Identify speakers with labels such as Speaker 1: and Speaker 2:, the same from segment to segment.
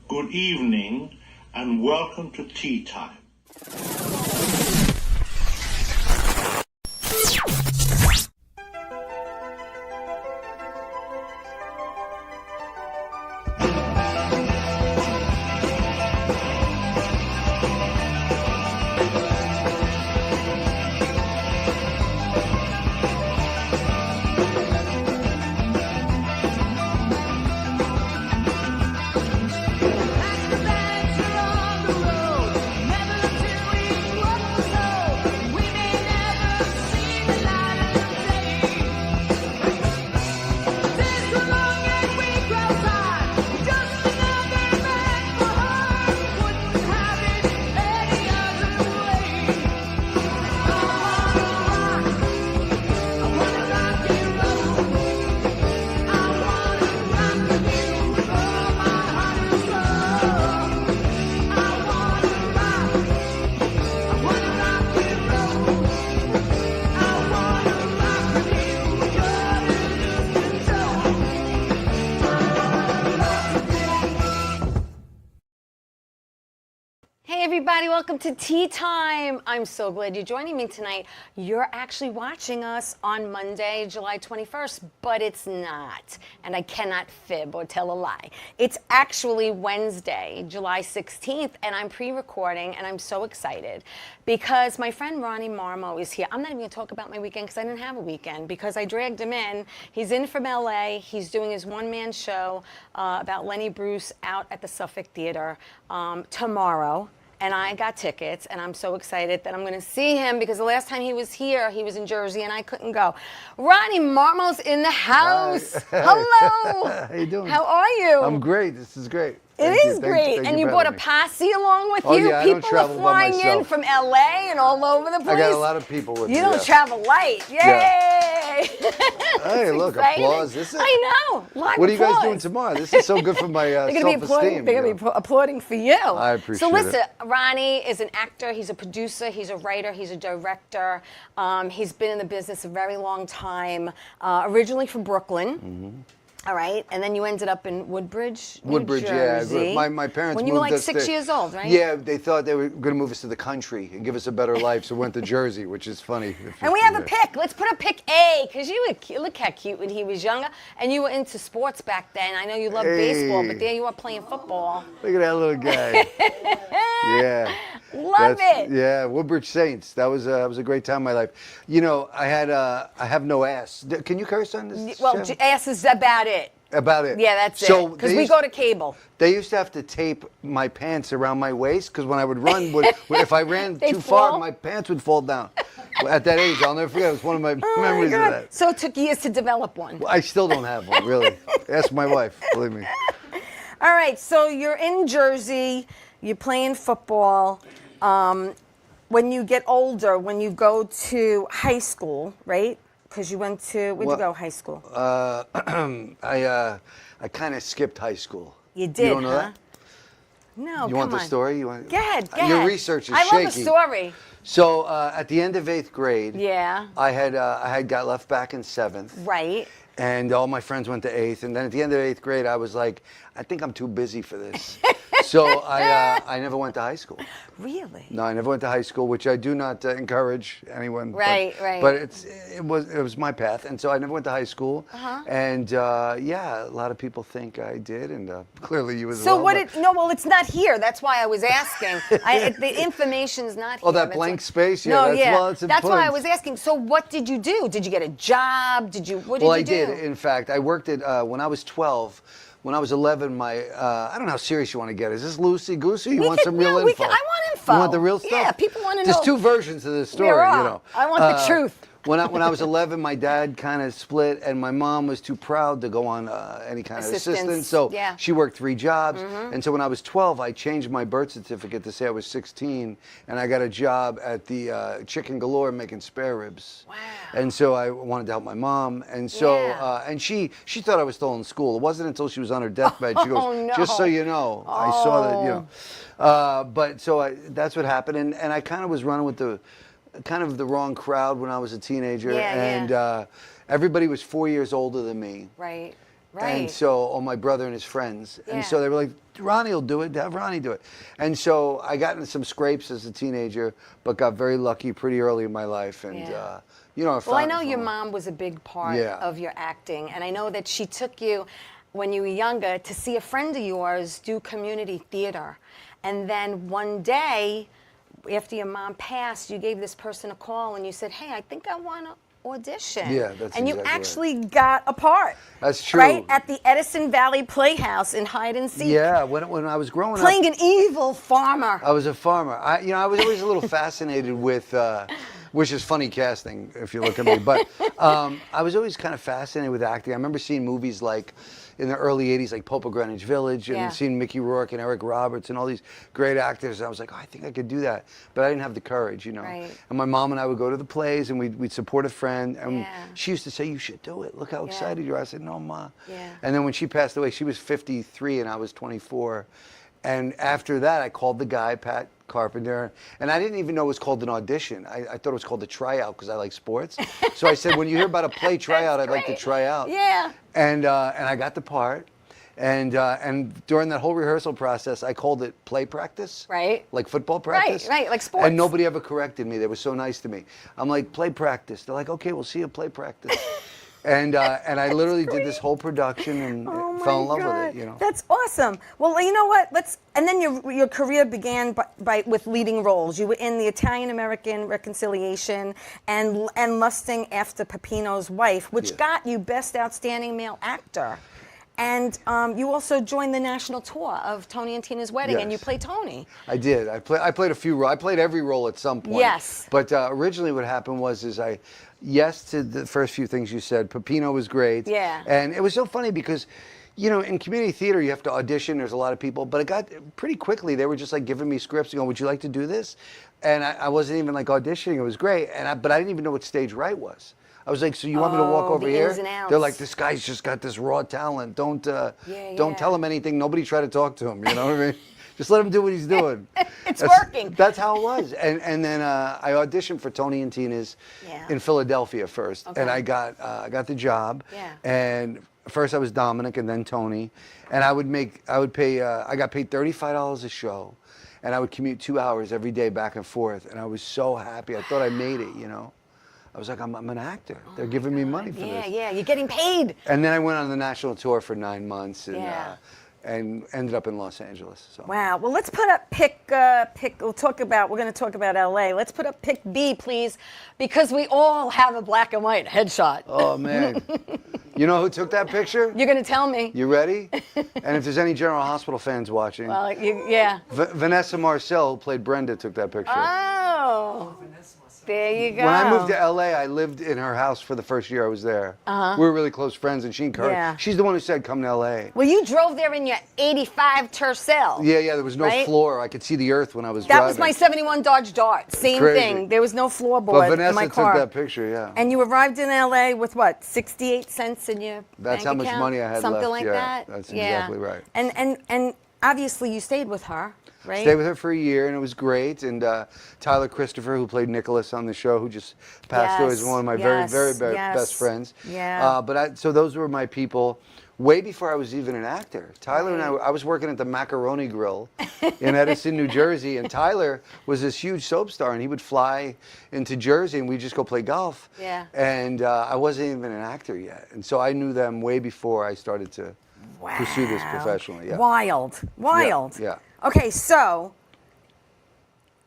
Speaker 1: good evening, and welcome to Tea Time.
Speaker 2: Everybody, welcome to Tea Time. I'm so glad you're joining me tonight. You're actually watching us on Monday, July 21st, but it's not. And I cannot fib or tell a lie. It's actually Wednesday, July 16th, and I'm pre-recording, and I'm so excited because my friend Ronnie Marmo is here. I'm not even going to talk about my weekend because I didn't have a weekend because I dragged him in. He's in from LA. He's doing his one-man show about Lenny Bruce out at the Suffolk Theater tomorrow. And I got tickets, and I'm so excited that I'm going to see him because the last time he was here, he was in Jersey, and I couldn't go. Ronnie Marmo's in the house.
Speaker 3: Hi.
Speaker 2: Hello.
Speaker 3: How you doing?
Speaker 2: How are you?
Speaker 3: I'm great. This is great.
Speaker 2: It is great. And you brought a posse along with you?
Speaker 3: Yeah, I don't
Speaker 2: People are
Speaker 3: travel by
Speaker 2: flying in
Speaker 3: myself.
Speaker 2: from LA and all over the place.
Speaker 3: I got a lot of people with me.
Speaker 2: You don't travel light. Yay!
Speaker 3: Yeah. Hey, look,
Speaker 2: exciting.
Speaker 3: applause. This is.
Speaker 2: I know. Live
Speaker 3: What are you guys
Speaker 2: applause.
Speaker 3: doing tomorrow? This is so good for my self-esteem.
Speaker 2: They're going to be applauding for you.
Speaker 3: I appreciate
Speaker 2: So listen,
Speaker 3: it.
Speaker 2: Ronnie is an actor. He's a producer. He's a writer. He's a director. He's been in the business a very long time. Originally from Brooklyn. Mm-hmm. All right, and then you ended up in Woodbridge, New Jersey.
Speaker 3: Yeah. My parents
Speaker 2: when you were
Speaker 3: moved
Speaker 2: like
Speaker 3: us
Speaker 2: 6
Speaker 3: to-
Speaker 2: years old, right?
Speaker 3: Yeah, they thought they were going to move us to the country and give us a better life, so we went to Jersey, which is funny.
Speaker 2: And we have a pick. Let's put a pick A, because you were cute. Look how cute when he was younger. And you were into sports back then. I know you loved baseball, but there you are playing football.
Speaker 3: Look at that little guy. Yeah.
Speaker 2: Love it.
Speaker 3: Yeah, Woodbridge Saints. That was a great time in my life. You know, I have no ass. Can you curse on this?
Speaker 2: Well,
Speaker 3: show?
Speaker 2: ass is about it.
Speaker 3: About it.
Speaker 2: Yeah, that's
Speaker 3: so
Speaker 2: it. Because we go to cable.
Speaker 3: They used to have to tape my pants around my waist because when I would run, if I ran too
Speaker 2: fall?
Speaker 3: far, my pants would fall down. At that age, I'll never forget. It was one of my memories of that.
Speaker 2: So it took years to develop one.
Speaker 3: Well, I still don't have one, really. Ask my wife, believe me.
Speaker 2: All right, so you're in Jersey. You're playing football. When you get older, when you go to high school, right? Because you went to, where'd you go, high school?
Speaker 3: I kind of skipped high school.
Speaker 2: You did,
Speaker 3: You don't know that?
Speaker 2: No,
Speaker 3: You want the story? You want?
Speaker 2: Go ahead, go
Speaker 3: Your
Speaker 2: ahead.
Speaker 3: research is
Speaker 2: I
Speaker 3: shaky.
Speaker 2: love the story.
Speaker 3: So at the end of 8th grade,
Speaker 2: Yeah.
Speaker 3: I had got left back in 7th.
Speaker 2: Right.
Speaker 3: And all my friends went to 8th. And then at the end of 8th grade, I was like, I think I'm too busy for this. So I never went to high school.
Speaker 2: Really?
Speaker 3: No, I never went to high school, which I do not encourage anyone.
Speaker 2: Right,
Speaker 3: but,
Speaker 2: right.
Speaker 3: But it was my path, and so I never went to high school. Uh-huh. And yeah, a lot of people think I did, and clearly you as well.
Speaker 2: So well, it's not here. That's why I was asking. The information's not here.
Speaker 3: Oh, that blank space? Yeah,
Speaker 2: No,
Speaker 3: that's,
Speaker 2: yeah.
Speaker 3: well, it's
Speaker 2: That's why I
Speaker 3: important.
Speaker 2: was asking. So what did you do? Did you get a job? What did you do?
Speaker 3: Well, I did. In fact, I worked at when I was 12. When I was 11, I don't know how serious you want to get. Is this loosey-goosey? You want some real info?
Speaker 2: I want info.
Speaker 3: You want the real stuff?
Speaker 2: Yeah, people want to know.
Speaker 3: There's two versions of this story,
Speaker 2: There are.
Speaker 3: you know.
Speaker 2: I want the truth.
Speaker 3: When I was 11, my dad kind of split, and my mom was too proud to go on any kind of assistance. So
Speaker 2: yeah.
Speaker 3: she worked 3 jobs. And so when I was 12, I changed my birth certificate to say I was 16, and I got a job at the Chicken Galore making spare ribs.
Speaker 2: Wow.
Speaker 3: And so I wanted to help my mom, and so
Speaker 2: Yeah.
Speaker 3: and she thought I was still in school. It wasn't until she was on her deathbed. She goes,
Speaker 2: no.
Speaker 3: just so you know, I saw that, you know. But so that's what happened, and I kind of was running with the wrong crowd when I was a teenager,
Speaker 2: Yeah,
Speaker 3: and everybody was 4 years older than me.
Speaker 2: Right. Right.
Speaker 3: And so, or my brother and his friends.
Speaker 2: Yeah.
Speaker 3: And so they were like, Ronnie will do it, have Ronnie do it. And so I got into some scrapes as a teenager, but got very lucky pretty early in my life. And,
Speaker 2: Yeah.
Speaker 3: you know,
Speaker 2: Well, I know your mom was a big part
Speaker 3: Yeah.
Speaker 2: of your acting, and I know that she took you when you were younger to see a friend of yours do community theater. And then one day, after your mom passed, you gave this person a call and you said, hey, I think I want to audition.
Speaker 3: Yeah, that's
Speaker 2: And you
Speaker 3: exactly right.
Speaker 2: actually got a part.
Speaker 3: That's true.
Speaker 2: Right? At the Edison Valley Playhouse in Hide and Seek.
Speaker 3: Yeah, when I was growing
Speaker 2: Playing
Speaker 3: up.
Speaker 2: an evil farmer.
Speaker 3: I was a farmer. I was always a little fascinated with, which is funny casting if you look at me, but I was always kind of fascinated with acting. I remember seeing movies like in the early 80s, like Pope of Greenwich Village, and
Speaker 2: Yeah.
Speaker 3: seeing Mickey Rourke and Eric Roberts and all these great actors. And I was like, oh, I think I could do that. But I didn't have the courage, you know.
Speaker 2: Right.
Speaker 3: And my mom and I would go to the plays and we'd support a friend. And
Speaker 2: Yeah.
Speaker 3: she used to say, you should do it. Look how excited you are. I said, no, Ma.
Speaker 2: Yeah.
Speaker 3: And then when she passed away, she was 53 and I was 24. And after that, I called the guy, Pat Carpenter, and I didn't even know it was called an audition. I thought it was called a tryout because I like sports. So I said, when you hear about a play tryout, I'd like to
Speaker 2: great.
Speaker 3: try out.
Speaker 2: Yeah.
Speaker 3: And I got the part. And during that whole rehearsal process, I called it play practice.
Speaker 2: Right.
Speaker 3: Like football practice.
Speaker 2: Right, like sports.
Speaker 3: And nobody ever corrected me. They were so nice to me. I'm like, play practice. They're like, okay, we'll see you at play practice. And I literally did this whole production and fell in love with it, you know.
Speaker 2: That's awesome. Well, you know what? And then your career began with leading roles. You were in The Italian American Reconciliation and Lusting After Peppino's Wife, which
Speaker 3: Yeah.
Speaker 2: got you Best Outstanding Male Actor. And you also joined the national tour of Tony and Tina's Wedding, and you
Speaker 3: Yes.
Speaker 2: played Tony.
Speaker 3: I did. I played a few roles. I played every role at some point.
Speaker 2: Yes.
Speaker 3: But originally what happened was yes to the first few things you said. Peppino was great.
Speaker 2: Yeah.
Speaker 3: And it was so funny because, you know, in community theater you have to audition. There's a lot of people. But it got pretty quickly. They were just like giving me scripts and going, would you like to do this? And I wasn't even like auditioning. It was great. But I didn't even know what stage right was. I was like, so you want me to walk over
Speaker 2: the
Speaker 3: here?
Speaker 2: ins and outs.
Speaker 3: They're like, this guy's just got this raw talent. Don't
Speaker 2: yeah.
Speaker 3: tell him anything. Nobody try to talk to him. You know what I mean? Just let him do what he's doing.
Speaker 2: It's working.
Speaker 3: That's how it was. And then I auditioned for Tony and Tina's in Philadelphia first,
Speaker 2: Okay.
Speaker 3: and I got the job.
Speaker 2: Yeah.
Speaker 3: And first I was Dominic, and then Tony, and I got paid $35 a show, and I would commute 2 hours every day back and forth, and I was so happy. I thought I made it, you know. I was like, I'm an actor. They're giving me money for this.
Speaker 2: Yeah, you're getting paid.
Speaker 3: And then I went on the national tour for 9 months, and
Speaker 2: Yeah.
Speaker 3: and ended up in Los Angeles. So.
Speaker 2: Wow. Well, let's put up pick. We're going to talk about LA. Let's put up pick B, please, because we all have a black and white headshot.
Speaker 3: Oh man, you know who took that picture?
Speaker 2: You're going to tell me.
Speaker 3: You ready? And if there's any General Hospital fans watching,
Speaker 2: Well, yeah.
Speaker 3: Vanessa Marcel, who played Brenda, took that picture.
Speaker 2: Oh. There you go.
Speaker 3: When I moved to LA, I lived in her house for the first year I was there. We were really close friends, and she encouraged.
Speaker 2: Yeah.
Speaker 3: She's the one who said, "Come to LA."
Speaker 2: Well, you drove there in your '85 Tercel.
Speaker 3: Yeah, there was no
Speaker 2: Right?
Speaker 3: floor. I could see the earth when I was
Speaker 2: That
Speaker 3: driving.
Speaker 2: was my '71 Dodge Dart. Same
Speaker 3: Crazy.
Speaker 2: thing. There was no
Speaker 3: But
Speaker 2: floorboard
Speaker 3: Vanessa
Speaker 2: in my
Speaker 3: took
Speaker 2: car.
Speaker 3: that picture, yeah.
Speaker 2: And you arrived in LA with what? 68 cents in your
Speaker 3: That's
Speaker 2: bank
Speaker 3: how much
Speaker 2: account?
Speaker 3: money I had
Speaker 2: Something
Speaker 3: left,
Speaker 2: like
Speaker 3: yeah.
Speaker 2: that.
Speaker 3: That's
Speaker 2: Yeah.
Speaker 3: exactly right.
Speaker 2: And obviously you stayed with her, right?
Speaker 3: Stayed with her for a year, and it was great. And Tyler Christopher, who played Nicholas on the show, who just passed away, is one of my very, very best friends.
Speaker 2: Yeah.
Speaker 3: So those were my people way before I was even an actor. Tyler and I was working at the Macaroni Grill in Edison, New Jersey, and Tyler was this huge soap star, and he would fly into Jersey, and we'd just go play golf.
Speaker 2: Yeah.
Speaker 3: And I wasn't even an actor yet. And so I knew them way before I started to pursue this professionally. Yeah.
Speaker 2: Wild.
Speaker 3: Yeah.
Speaker 2: Okay, so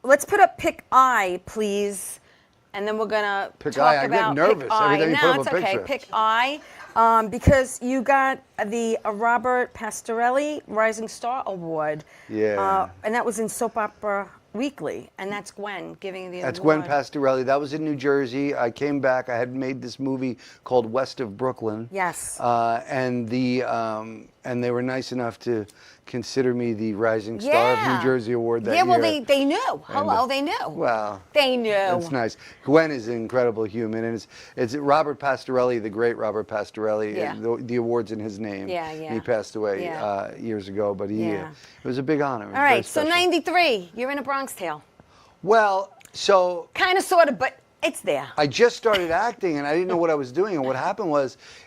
Speaker 2: let's put up pick I, please. And then we're gonna
Speaker 3: Pick
Speaker 2: talk
Speaker 3: I. I get
Speaker 2: about
Speaker 3: nervous
Speaker 2: pick
Speaker 3: every
Speaker 2: I.
Speaker 3: time you
Speaker 2: No,
Speaker 3: put up
Speaker 2: it's
Speaker 3: a
Speaker 2: okay.
Speaker 3: picture.
Speaker 2: Pick I, because you got the Robert Pastorelli Rising Star Award.
Speaker 3: Yeah.
Speaker 2: And that was in Soap Opera Weekly, and that's Gwen giving you the
Speaker 3: That's
Speaker 2: award.
Speaker 3: Gwen Pastorelli. That was in New Jersey. I came back. I had made this movie called West of Brooklyn.
Speaker 2: Yes.
Speaker 3: And they were nice enough to consider me the Rising Star of New Jersey Award that year.
Speaker 2: Yeah, well, they knew. Hello, they knew.
Speaker 3: Well,
Speaker 2: they knew.
Speaker 3: It's nice. Gwen is an incredible human, and it's Robert Pastorelli, the great Robert Pastorelli.
Speaker 2: Yeah.
Speaker 3: And the award's in his name.
Speaker 2: Yeah.
Speaker 3: And he passed away years ago, but it was a big honor.
Speaker 2: All right, so 93, you're in A Bronx Tale.
Speaker 3: Well, so
Speaker 2: Kind of, sort of, but It's there.
Speaker 3: I just started acting and I didn't know what I was doing. And what happened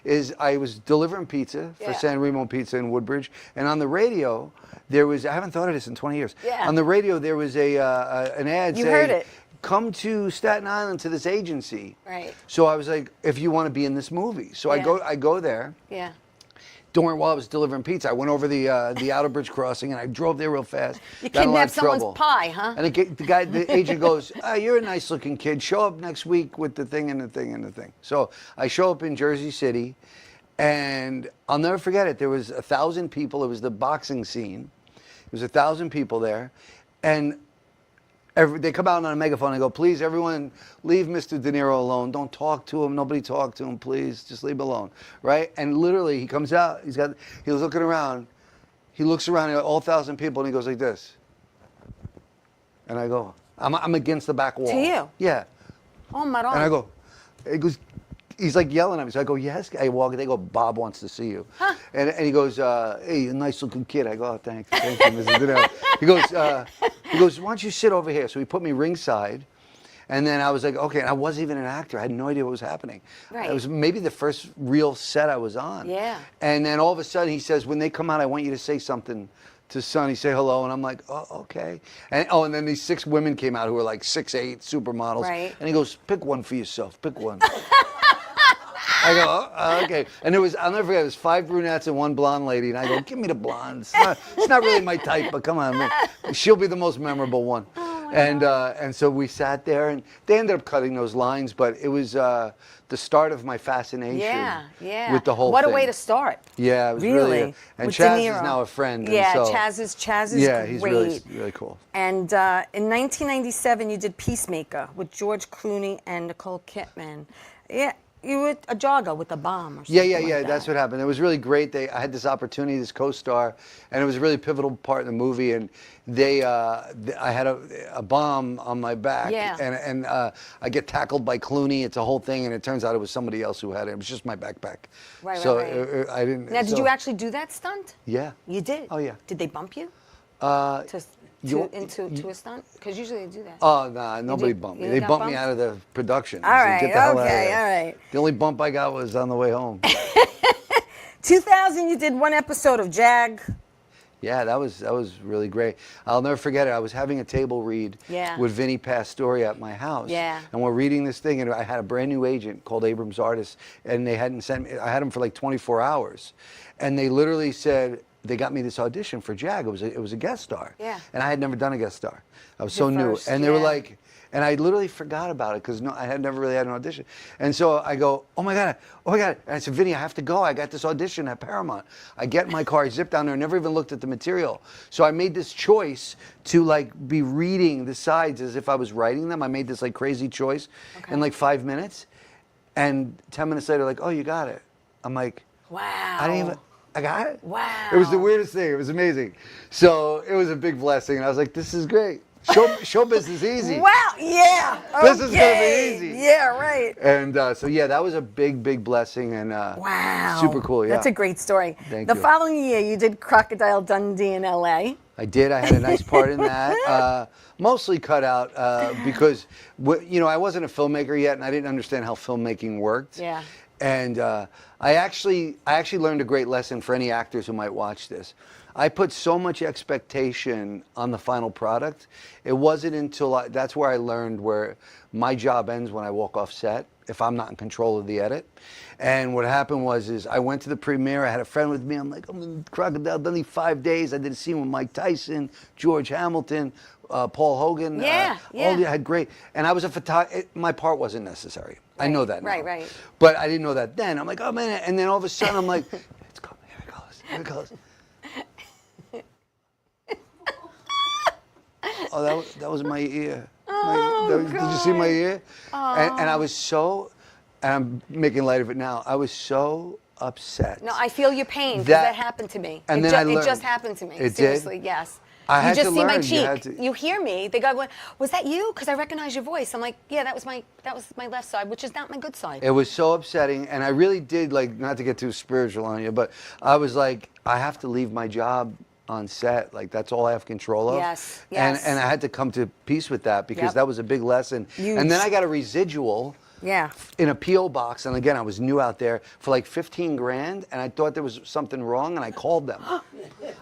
Speaker 3: is I was delivering pizza for San Remo Pizza in Woodbridge. And on the radio, there was, I haven't thought of this in 20 years.
Speaker 2: Yeah.
Speaker 3: On the radio, there was an ad saying,
Speaker 2: heard it.
Speaker 3: come to Staten Island to this agency.
Speaker 2: Right.
Speaker 3: So I was like, if you want to be in this movie. So I go there.
Speaker 2: Yeah.
Speaker 3: While I was delivering pizza, I went over the Outer Bridge crossing and I drove there real fast.
Speaker 2: You
Speaker 3: got in a lot
Speaker 2: kidnapped
Speaker 3: of
Speaker 2: someone's
Speaker 3: trouble.
Speaker 2: pie, huh?
Speaker 3: And the agent goes, you're a nice looking kid. Show up next week with the thing and the thing and the thing. So I show up in Jersey City and I'll never forget it. There was 1,000 people. It was the boxing scene. There was 1,000 people there. And they come out on a megaphone and go, please, everyone, leave Mr. De Niro alone. Don't talk to him. Nobody talk to him, please. Just leave him alone, right? And literally, he comes out. He was looking around. He looks around at all 1,000 people, and he goes like this. And I go, I'm against the back wall.
Speaker 2: To you?
Speaker 3: Yeah.
Speaker 2: Oh, my God.
Speaker 3: And I go, he's like yelling at me. So I go, yes. I walk, they go, Bob wants to see you.
Speaker 2: Huh.
Speaker 3: And he goes, hey, a nice looking kid. I go, oh, thanks. Thank you, Mrs. De Niro. He goes, why don't you sit over here? So he put me ringside. And then I was like, okay. And I wasn't even an actor. I had no idea what was happening.
Speaker 2: Right.
Speaker 3: It was maybe the first real set I was on.
Speaker 2: Yeah.
Speaker 3: And then all of a sudden he says, when they come out, I want you to say something to Sonny, say hello. And I'm like, oh, okay. And then these 6 women came out who were like 6'8", supermodels.
Speaker 2: Right.
Speaker 3: And he goes, pick one for yourself. Pick one. I go, oh, okay. And I'll never forget, it was 5 brunettes and 1 blonde lady. And I go, give me the blonde. It's not really my type, but come on, man. She'll be the most memorable one.
Speaker 2: Oh,
Speaker 3: and so we sat there, and they ended up cutting those lines, but it was the start of my fascination with the whole
Speaker 2: What
Speaker 3: thing.
Speaker 2: a way to start.
Speaker 3: Yeah, it was
Speaker 2: Really?
Speaker 3: really. And
Speaker 2: With De
Speaker 3: Chaz
Speaker 2: Niro.
Speaker 3: is now a friend.
Speaker 2: Yeah,
Speaker 3: and so,
Speaker 2: Chaz is
Speaker 3: yeah,
Speaker 2: great.
Speaker 3: he's really cool.
Speaker 2: And in 1997, you did Peacemaker with George Clooney and Nicole Kidman. Yeah, you were a jogger with a bomb or something.
Speaker 3: Yeah.
Speaker 2: Like
Speaker 3: That's what happened. It was really great. I had this opportunity, this co-star, and it was a really pivotal part in the movie. And I had a bomb on my back.
Speaker 2: Yeah.
Speaker 3: And I get tackled by Clooney. It's a whole thing, and it turns out it was somebody else who had it. It was just my backpack.
Speaker 2: Right.
Speaker 3: So
Speaker 2: right.
Speaker 3: I didn't.
Speaker 2: Now, did you actually do that stunt?
Speaker 3: Yeah.
Speaker 2: You did.
Speaker 3: Oh yeah.
Speaker 2: Did they bump you? To a stunt? Because usually they do that.
Speaker 3: Oh, nah, nobody bumped me.
Speaker 2: you
Speaker 3: They
Speaker 2: got
Speaker 3: bumped me
Speaker 2: bumped?
Speaker 3: out of the production.
Speaker 2: All
Speaker 3: I said,
Speaker 2: right,
Speaker 3: "Get the hell out of
Speaker 2: okay,
Speaker 3: there."
Speaker 2: all right.
Speaker 3: The only bump I got was on the way home.
Speaker 2: 2000, you did 1 episode of Jag.
Speaker 3: Yeah, that was really great. I'll never forget it. I was having a table read with Vinnie Pastore at my house.
Speaker 2: Yeah.
Speaker 3: And we're reading this thing, and I had a brand new agent called Abrams Artists, and they hadn't sent me. I had him for like 24 hours, and they literally said they got me this audition for Jag. It was a guest star.
Speaker 2: Yeah.
Speaker 3: And I had never done a guest star. I was so new,
Speaker 2: first,
Speaker 3: and they were like. And I literally forgot about it because I had never really had an audition. And so I go, oh my God. And I said, Vinny, I have to go. I got this audition at Paramount. I get in my car, I zip down there, never even looked at the material. So I made this choice to like be reading the sides as if I was writing them. I made this like crazy choice in like 5 minutes. And 10 minutes later, like, oh, you got it. I'm like,
Speaker 2: Wow.
Speaker 3: I got it?
Speaker 2: Wow.
Speaker 3: It was the weirdest thing. It was amazing. So it was a big blessing. And I was like, this is great. Show business easy.
Speaker 2: Wow, yeah.
Speaker 3: This is gonna be easy.
Speaker 2: Yeah, right.
Speaker 3: And so yeah, that was a big blessing and
Speaker 2: Wow.
Speaker 3: super cool. Yeah,
Speaker 2: That's a great story.
Speaker 3: Thank
Speaker 2: the
Speaker 3: you.
Speaker 2: following year, you did Crocodile Dundee in L.A.
Speaker 3: I did. I had a nice part in that. Mostly cut out because I wasn't a filmmaker yet, and I didn't understand how filmmaking worked.
Speaker 2: Yeah.
Speaker 3: And I actually learned a great lesson for any actors who might watch this. I put so much expectation on the final product. It wasn't until that's where I learned where my job ends when I walk off set, if I'm not in control of the edit. And what happened was I went to the premiere. I had a friend with me. I'm like, I'm in Crocodile Dundee 5 days. I did a scene with Mike Tyson, George Hamilton, Paul Hogan.
Speaker 2: Yeah.
Speaker 3: I had great. And I was a photographer. My part wasn't necessary. I know that now.
Speaker 2: Right.
Speaker 3: But I didn't know that then. I'm like, oh man. And then all of a sudden I'm like, it's coming. Here it goes. Oh, that was my ear. Did you see my ear? And I was so, and I'm making light of it now, I was so upset.
Speaker 2: No, I feel your pain because that happened to me.
Speaker 3: And
Speaker 2: it
Speaker 3: then I learned.
Speaker 2: It just happened to me.
Speaker 3: It
Speaker 2: Seriously,
Speaker 3: did?
Speaker 2: yes.
Speaker 3: I
Speaker 2: you
Speaker 3: had
Speaker 2: just
Speaker 3: to
Speaker 2: see my
Speaker 3: learn.
Speaker 2: cheek. You hear me. The guy went, "Was that you?" Because I recognize your voice. I'm like, "Yeah, that was my left side, which is not my good side."
Speaker 3: It was so upsetting, and I really did, like, not to get too spiritual on you, but I was like, I have to leave my job on set. Like that's all I have control of.
Speaker 2: Yes, yes.
Speaker 3: And I had to come to peace with that because
Speaker 2: Yep.
Speaker 3: that was a big lesson.
Speaker 2: Huge.
Speaker 3: And then I got a residual.
Speaker 2: Yeah.
Speaker 3: In a P.O. box, and again, I was new out there for like 15 grand, and I thought there was something wrong, and I called them. I'm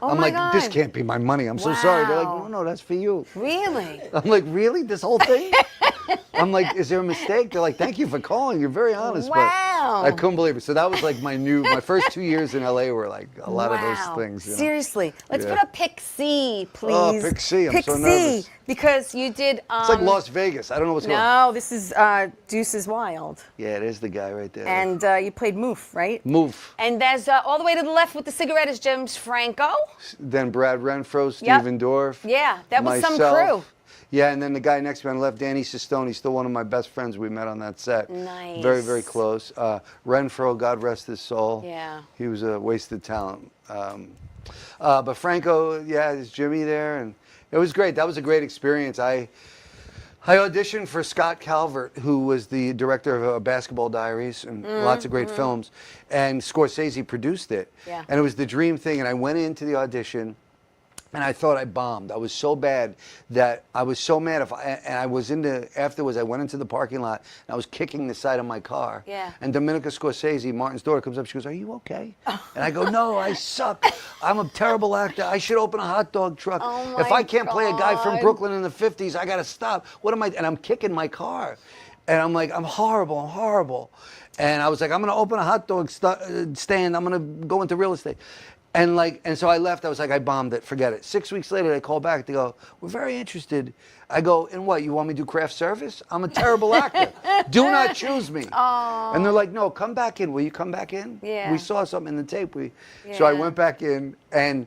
Speaker 2: my
Speaker 3: like,
Speaker 2: God.
Speaker 3: this can't be my money. I'm so sorry. They're like,
Speaker 2: Wow.
Speaker 3: no, that's for you.
Speaker 2: Really?
Speaker 3: I'm like, really? This whole thing? I'm like, is there a mistake? They're like, thank you for calling. You're very honest.
Speaker 2: Wow.
Speaker 3: But I couldn't believe it. So that was like my first 2 years in LA were like a lot of those things. You know?
Speaker 2: Seriously. Let's
Speaker 3: Yeah.
Speaker 2: put up pick C, please.
Speaker 3: Oh, pick C. I'm so nervous.
Speaker 2: Because you did.
Speaker 3: It's like Las Vegas. I don't know what's going on.
Speaker 2: No, this is Deuces Wild.
Speaker 3: Yeah, it is the guy right there.
Speaker 2: And you played Moof, right?
Speaker 3: Moof.
Speaker 2: And there's all the way to the left with the cigarette is James Franco.
Speaker 3: Then Brad Renfro,
Speaker 2: Yep.
Speaker 3: Steven Dorff.
Speaker 2: Yeah, that was some
Speaker 3: myself.
Speaker 2: crew.
Speaker 3: Yeah, and then the guy next to me on the left, Danny Sistone, still one of my best friends we met on that set.
Speaker 2: Nice.
Speaker 3: Very, very close. Renfro, God rest his soul.
Speaker 2: Yeah.
Speaker 3: He was a wasted talent. But Franco, yeah, there's Jimmy there, and it was great. That was a great experience. I auditioned for Scott Calvert, who was the director of Basketball Diaries and lots of great films, and Scorsese produced it.
Speaker 2: Yeah.
Speaker 3: And it was the dream thing, and I went into the audition, and I thought I bombed. I was so bad that I was so mad. Afterwards, I went into the parking lot, and I was kicking the side of my car.
Speaker 2: Yeah.
Speaker 3: And Dominica Scorsese, Martin's daughter, comes up. She goes, "Are you okay?" And I go, "No, I suck. I'm a terrible actor. I should open a hot dog truck.
Speaker 2: Oh
Speaker 3: If
Speaker 2: my
Speaker 3: I can't play a guy from
Speaker 2: God.
Speaker 3: Brooklyn in the 50s, I got to stop. What am I?" And I'm kicking my car. And I'm like, I'm horrible. And I was like, I'm going to open a hot dog stand. I'm going to go into real estate. And so I left. I was like, I bombed it. Forget it. 6 weeks later, they call back. They go, "We're very interested." I go, "In what? You want me to do craft service? I'm a terrible actor. Do not choose me." And they're like, "No, come back in. Will you come back in?"
Speaker 2: Yeah.
Speaker 3: We saw something in the tape. So I went back in, and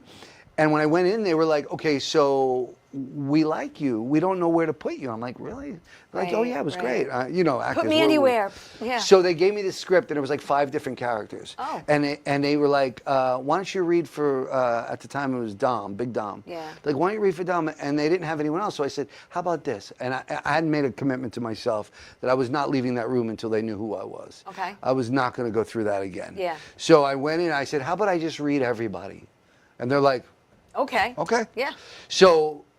Speaker 3: when I went in, they were like, "Okay, so we like you. We don't know where to put you." I'm like, "Really?" They're like, "Oh yeah, it was great." Actors.
Speaker 2: Put me anywhere. Yeah.
Speaker 3: So they gave me this script, and it was like 5 different characters.
Speaker 2: Oh.
Speaker 3: And they were like, "Why don't you read for?" At the time, it was Dom, Big Dom.
Speaker 2: Yeah.
Speaker 3: Like, "Why don't you read for Dom?" And they didn't have anyone else, so I said, "How about this?" And I hadn't made a commitment to myself that I was not leaving that room until they knew who I was.
Speaker 2: Okay.
Speaker 3: I was not going to go through that again.
Speaker 2: Yeah.
Speaker 3: So I went in. I said, "How about I just read everybody?" And they're like,
Speaker 2: Okay.
Speaker 3: "Okay."
Speaker 2: Yeah.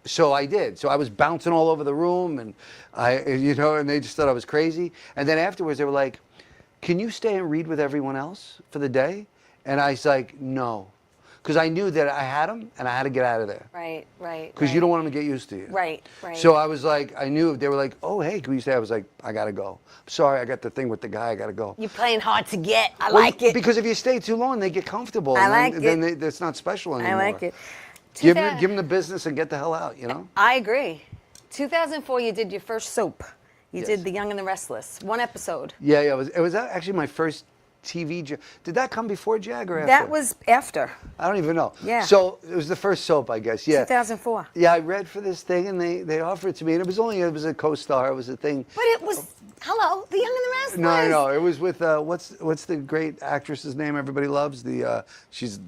Speaker 3: So I did. So I was bouncing all over the room, and and they just thought I was crazy. And then afterwards, they were like, "Can you stay and read with everyone else for the day?" And I was like, "No," because I knew that I had them, and I had to get out of there.
Speaker 2: Right.
Speaker 3: Because you don't want them to get used to you.
Speaker 2: Right.
Speaker 3: So I was like, I knew they were like, "Oh, hey, can we stay?" I was like, "I gotta go. Sorry, I got the thing with the guy. I gotta go."
Speaker 2: You're playing hard to get. I
Speaker 3: Well,
Speaker 2: like it.
Speaker 3: Because if you stay too long, they get comfortable.
Speaker 2: I
Speaker 3: and
Speaker 2: like
Speaker 3: then
Speaker 2: it.
Speaker 3: it's not special
Speaker 2: I
Speaker 3: anymore.
Speaker 2: like it.
Speaker 3: Give them the business and get the hell out.
Speaker 2: I agree. 2004, you did your first soap. You
Speaker 3: Yes.
Speaker 2: did The Young and the Restless. 1 episode.
Speaker 3: Yeah. It was actually my first TV job. Did that come before Jag or after?
Speaker 2: That was after.
Speaker 3: I don't even know.
Speaker 2: Yeah.
Speaker 3: So it was the first soap, I guess. Yeah.
Speaker 2: 2004.
Speaker 3: Yeah, I read for this thing, and they offered it to me, and it was a co-star. It was a thing.
Speaker 2: But it was, hello, The Young and the Restless.
Speaker 3: No, I know. It was with what's the great actress's name everybody loves? She's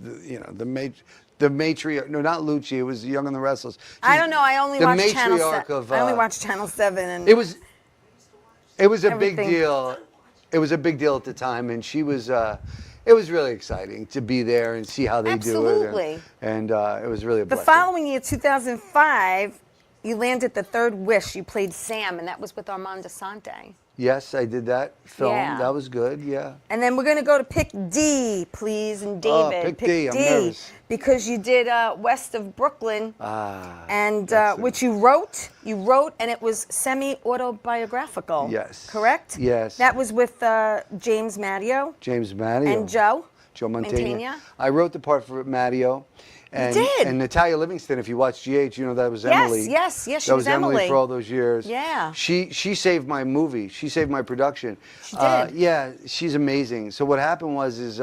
Speaker 3: the matriarch. No, not Lucci. It was Young and the Restless.
Speaker 2: I don't know. I only
Speaker 3: the
Speaker 2: watched Channel
Speaker 3: matriarch
Speaker 2: 7.
Speaker 3: of,
Speaker 2: I only watched Channel 7. And
Speaker 3: It was a big
Speaker 2: Everything.
Speaker 3: deal. It was a big deal at the time, and she was. It was really exciting to be there and see how they
Speaker 2: Absolutely.
Speaker 3: do it. And it was really a
Speaker 2: The
Speaker 3: blessing.
Speaker 2: following year, 2005, you landed The Third Wish. You played Sam, and that was with Armand Asante.
Speaker 3: Yes, I did that film.
Speaker 2: Yeah.
Speaker 3: That was good. Yeah.
Speaker 2: And then we're going to go to pick D, please, and
Speaker 3: Oh,
Speaker 2: David.
Speaker 3: pick D. I'm nervous.
Speaker 2: Because you did West of Brooklyn, and
Speaker 3: that's it.
Speaker 2: which you wrote, and it was semi-autobiographical.
Speaker 3: Yes.
Speaker 2: Correct?
Speaker 3: Yes.
Speaker 2: That was with James Matteo
Speaker 3: James Matteo.
Speaker 2: and Joe
Speaker 3: Mantegna. I wrote the part for Matteo. And,
Speaker 2: did?
Speaker 3: And Natalia Livingston, if you watch GH, you know that was Emily.
Speaker 2: Yes, she
Speaker 3: that was
Speaker 2: Emily.
Speaker 3: for all those years.
Speaker 2: Yeah.
Speaker 3: She saved my movie. She saved my production.
Speaker 2: She did.
Speaker 3: Yeah, she's amazing. So what happened was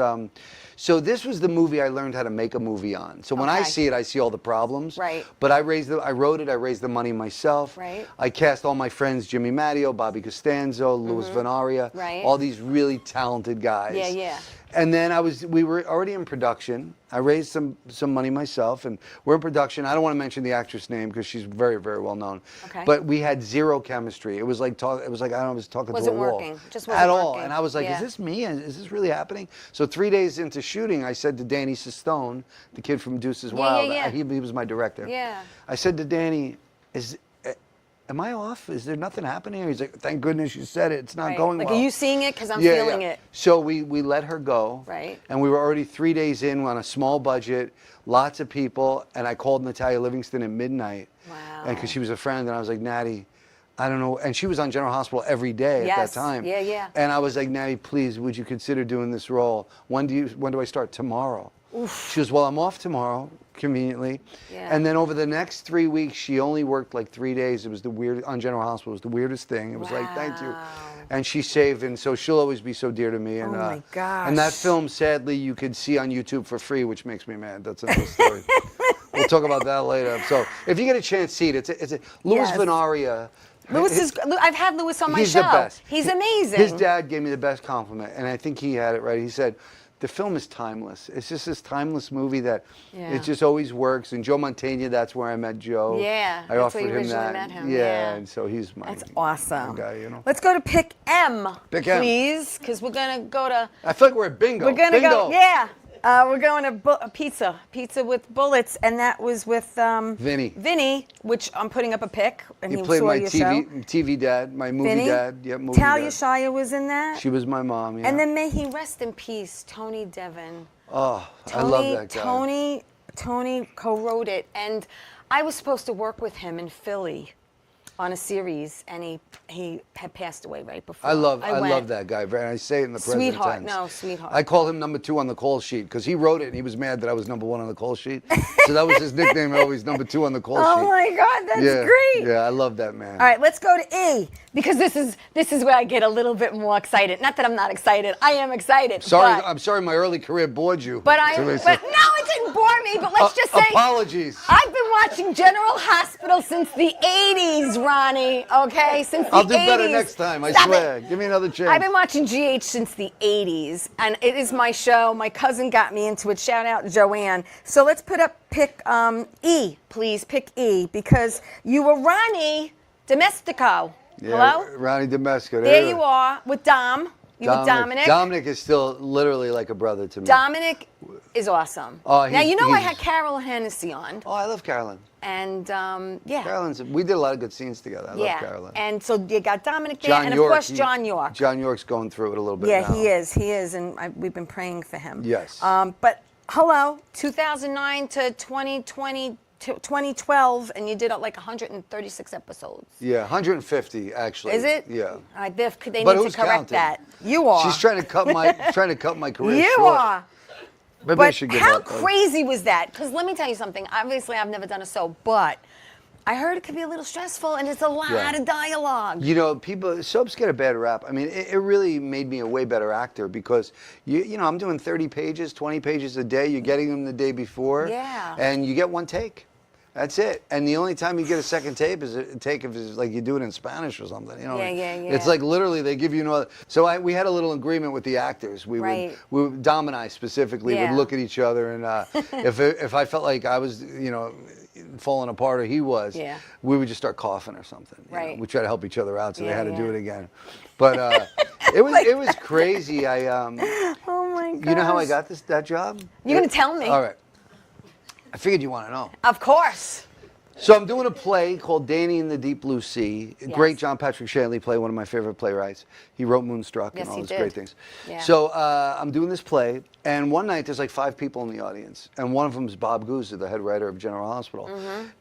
Speaker 3: so this was the movie I learned how to make a movie on. So when I
Speaker 2: Okay.
Speaker 3: see it, I see all the problems.
Speaker 2: Right.
Speaker 3: But I wrote it. I raised the money myself.
Speaker 2: Right.
Speaker 3: I cast all my friends: Jimmy Matteo, Bobby Costanzo, Louis Venaria.
Speaker 2: Right.
Speaker 3: All these really talented guys.
Speaker 2: Yeah.
Speaker 3: And then we were already in production. I raised some money myself, and we're in production. I don't want to mention the actress name because she's very, very well known.
Speaker 2: Okay.
Speaker 3: But we had zero chemistry. It was like I don't know, I was talking to a
Speaker 2: Wasn't
Speaker 3: wall.
Speaker 2: working. Just wasn't
Speaker 3: at all.
Speaker 2: working.
Speaker 3: And I was like,
Speaker 2: Yeah.
Speaker 3: is this me? Is this really happening? So 3 days into shooting, I said to Danny Sistone, the kid from Deuces Wild,
Speaker 2: yeah.
Speaker 3: He was my director.
Speaker 2: Yeah.
Speaker 3: I said to Danny, am I off? Is there nothing happening? He's like, thank goodness you said it. It's not
Speaker 2: Right.
Speaker 3: going
Speaker 2: like,
Speaker 3: well.
Speaker 2: Are you seeing it? Because I'm feeling it.
Speaker 3: So we let her go.
Speaker 2: Right.
Speaker 3: And we were already 3 days in on a small budget, lots of people. And I called Natalia Livingston at midnight.
Speaker 2: Wow.
Speaker 3: And because she was a friend, and I was like, Natty, I don't know. And she was on General Hospital every day at that time.
Speaker 2: Yeah, yeah.
Speaker 3: And I was like, Natty, please, would you consider doing this role? When do I start? Tomorrow. Oof. She goes, well, I'm off tomorrow, conveniently.
Speaker 2: Yeah.
Speaker 3: And then over the next 3 weeks, she only worked like 3 days. It was on General Hospital. It was the weirdest thing. It was like, thank you. And she saved, and so she'll always be so dear to me. And,
Speaker 2: Oh my gosh.
Speaker 3: And that film, sadly, you could see on YouTube for free, which makes me mad. That's another story. We'll talk about that later. So if you get a chance, see it. It's a Louis
Speaker 2: Yes.
Speaker 3: Venaria.
Speaker 2: I've had Louis on my
Speaker 3: He's
Speaker 2: show.
Speaker 3: the best.
Speaker 2: He's amazing.
Speaker 3: His dad gave me the best compliment, and I think he had it right. He said, the film is timeless. It's just this timeless movie that it just always works. And Joe Mantegna, that's where I met Joe.
Speaker 2: Yeah,
Speaker 3: I
Speaker 2: that's
Speaker 3: offered
Speaker 2: where you
Speaker 3: him
Speaker 2: originally
Speaker 3: that.
Speaker 2: met him,
Speaker 3: Yeah,
Speaker 2: yeah.
Speaker 3: and so he's my
Speaker 2: That's awesome.
Speaker 3: guy, you know.
Speaker 2: Let's go to pick M,
Speaker 3: Pick M.
Speaker 2: please, because we're gonna go to.
Speaker 3: I feel like we're at bingo.
Speaker 2: We're gonna
Speaker 3: bingo.
Speaker 2: go. Yeah, we're going to pizza with bullets, and that was with
Speaker 3: Vinny.
Speaker 2: Vinny, which I'm putting up a pic, and
Speaker 3: He
Speaker 2: he
Speaker 3: played
Speaker 2: saw
Speaker 3: my
Speaker 2: your show.
Speaker 3: TV dad, my movie
Speaker 2: Vinny,
Speaker 3: dad. Yep, movie
Speaker 2: Talia
Speaker 3: dad.
Speaker 2: Shire was in that.
Speaker 3: She was my mom, yeah.
Speaker 2: And then may he rest in peace, Tony Devon.
Speaker 3: Oh, I love that guy.
Speaker 2: Tony co-wrote it, and I was supposed to work with him in Philly on a series, and he had passed away right before.
Speaker 3: I love
Speaker 2: went.
Speaker 3: that guy. And I say it in the present
Speaker 2: Sweetheart,
Speaker 3: tense.
Speaker 2: no, sweetheart.
Speaker 3: I call him number 2 on the call sheet because he wrote it and he was mad that I was number 1 on the call sheet. So that was his nickname, always number 2 on the call sheet.
Speaker 2: Oh my God, that's great.
Speaker 3: Yeah, I love that man.
Speaker 2: All right, let's go to E, because this is where I get a little bit more excited. Not that I'm not excited. I am excited.
Speaker 3: Sorry,
Speaker 2: but,
Speaker 3: I'm sorry my early career bored you.
Speaker 2: but no, it didn't bore me. But let's just say,
Speaker 3: apologies.
Speaker 2: I've been watching General Hospital since the '80s, Ronnie. Okay, since the 80s.
Speaker 3: I'll do better next time. I
Speaker 2: Stop
Speaker 3: swear.
Speaker 2: it.
Speaker 3: Give me another chance.
Speaker 2: I've been watching GH since the 80s, and it is my show. My cousin got me into it. Shout out Joanne. So let's pick E, please. Pick E, because you were Ronnie Domestico.
Speaker 3: Yeah,
Speaker 2: Hello?
Speaker 3: Ronnie Domestico.
Speaker 2: There you are with Dom. You with Dominic.
Speaker 3: Dominic is still literally like a brother to me.
Speaker 2: Dominic is awesome.
Speaker 3: Oh,
Speaker 2: now, you know I
Speaker 3: he's-
Speaker 2: had Carol Hennessy on.
Speaker 3: Oh, I love Carolyn.
Speaker 2: And, yeah.
Speaker 3: Carolyn's. We did a lot of good scenes together. I love Carolyn.
Speaker 2: And so you got Dominic there,
Speaker 3: John
Speaker 2: and
Speaker 3: York,
Speaker 2: of course John York.
Speaker 3: John York's going through it a little bit
Speaker 2: Yeah,
Speaker 3: now.
Speaker 2: he is, and we've been praying for him.
Speaker 3: Yes.
Speaker 2: But hello, 2009 to 2020, to 2012, and you did like 136 episodes.
Speaker 3: Yeah, 150 actually.
Speaker 2: Is it?
Speaker 3: Yeah.
Speaker 2: All right, they
Speaker 3: But
Speaker 2: need to
Speaker 3: who's
Speaker 2: correct
Speaker 3: counting?
Speaker 2: that. You are.
Speaker 3: She's trying to cut my career
Speaker 2: You
Speaker 3: short.
Speaker 2: are.
Speaker 3: Maybe I
Speaker 2: But
Speaker 3: should give
Speaker 2: how
Speaker 3: up.
Speaker 2: crazy was that? Because let me tell you something. Obviously, I've never done a soap, but I heard it could be a little stressful, and it's a lot of dialogue.
Speaker 3: You know, soaps get a bad rap. I mean, it really made me a way better actor because, you know, I'm doing 30 pages, 20 pages a day. You're getting them the day before.
Speaker 2: Yeah.
Speaker 3: And you get one take. That's it. And the only time you get a second tape is if it's like you do it in Spanish or something. You know,
Speaker 2: Yeah.
Speaker 3: It's like literally they give you no other. So we had a little agreement with the actors. We would Dom and I specifically would look at each other, and if I felt like I was, you know, falling apart or he was, we would just start coughing or something. You know? We try to help each other out, so they had to do it again. But it was crazy.
Speaker 2: Oh my God.
Speaker 3: You know how I got that job?
Speaker 2: You're gonna tell me.
Speaker 3: All right. I figured you want to know.
Speaker 2: Of course.
Speaker 3: So I'm doing a play called Danny in the Deep Blue Sea.
Speaker 2: Yes.
Speaker 3: Great John Patrick Shanley play, one of my favorite playwrights. He wrote Moonstruck
Speaker 2: Yes,
Speaker 3: and all
Speaker 2: he
Speaker 3: those
Speaker 2: did.
Speaker 3: great things.
Speaker 2: Yeah.
Speaker 3: So I'm doing this play, and one night there's like 5 people in the audience, and one of them is Bob Guzza, the head writer of General Hospital.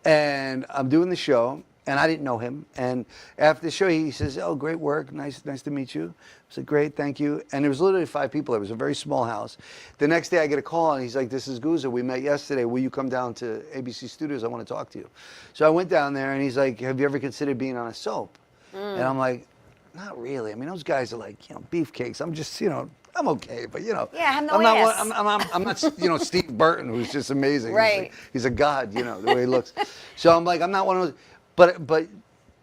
Speaker 3: And I'm doing the show, and I didn't know him. And after the show, he says, "Oh, great work. Nice to meet you." I said, "Great, thank you." And there was literally 5 people. It was a very small house. The next day, I get a call, and he's like, "This is Guzza. We met yesterday. Will you come down to ABC Studios? I want to talk to you." So I went down there, and he's like, "Have you ever considered being on a soap?" And I'm like, "Not really. I mean, those guys are like, you know, beefcakes. I'm just, you know, I'm okay, but you know,
Speaker 2: Yeah, I have no
Speaker 3: I'm not,
Speaker 2: ass.
Speaker 3: I'm not, you know, Steve Burton, who's just amazing.
Speaker 2: Right.
Speaker 3: He's a god, you know, the way he looks. So I'm like, I'm not one of those. But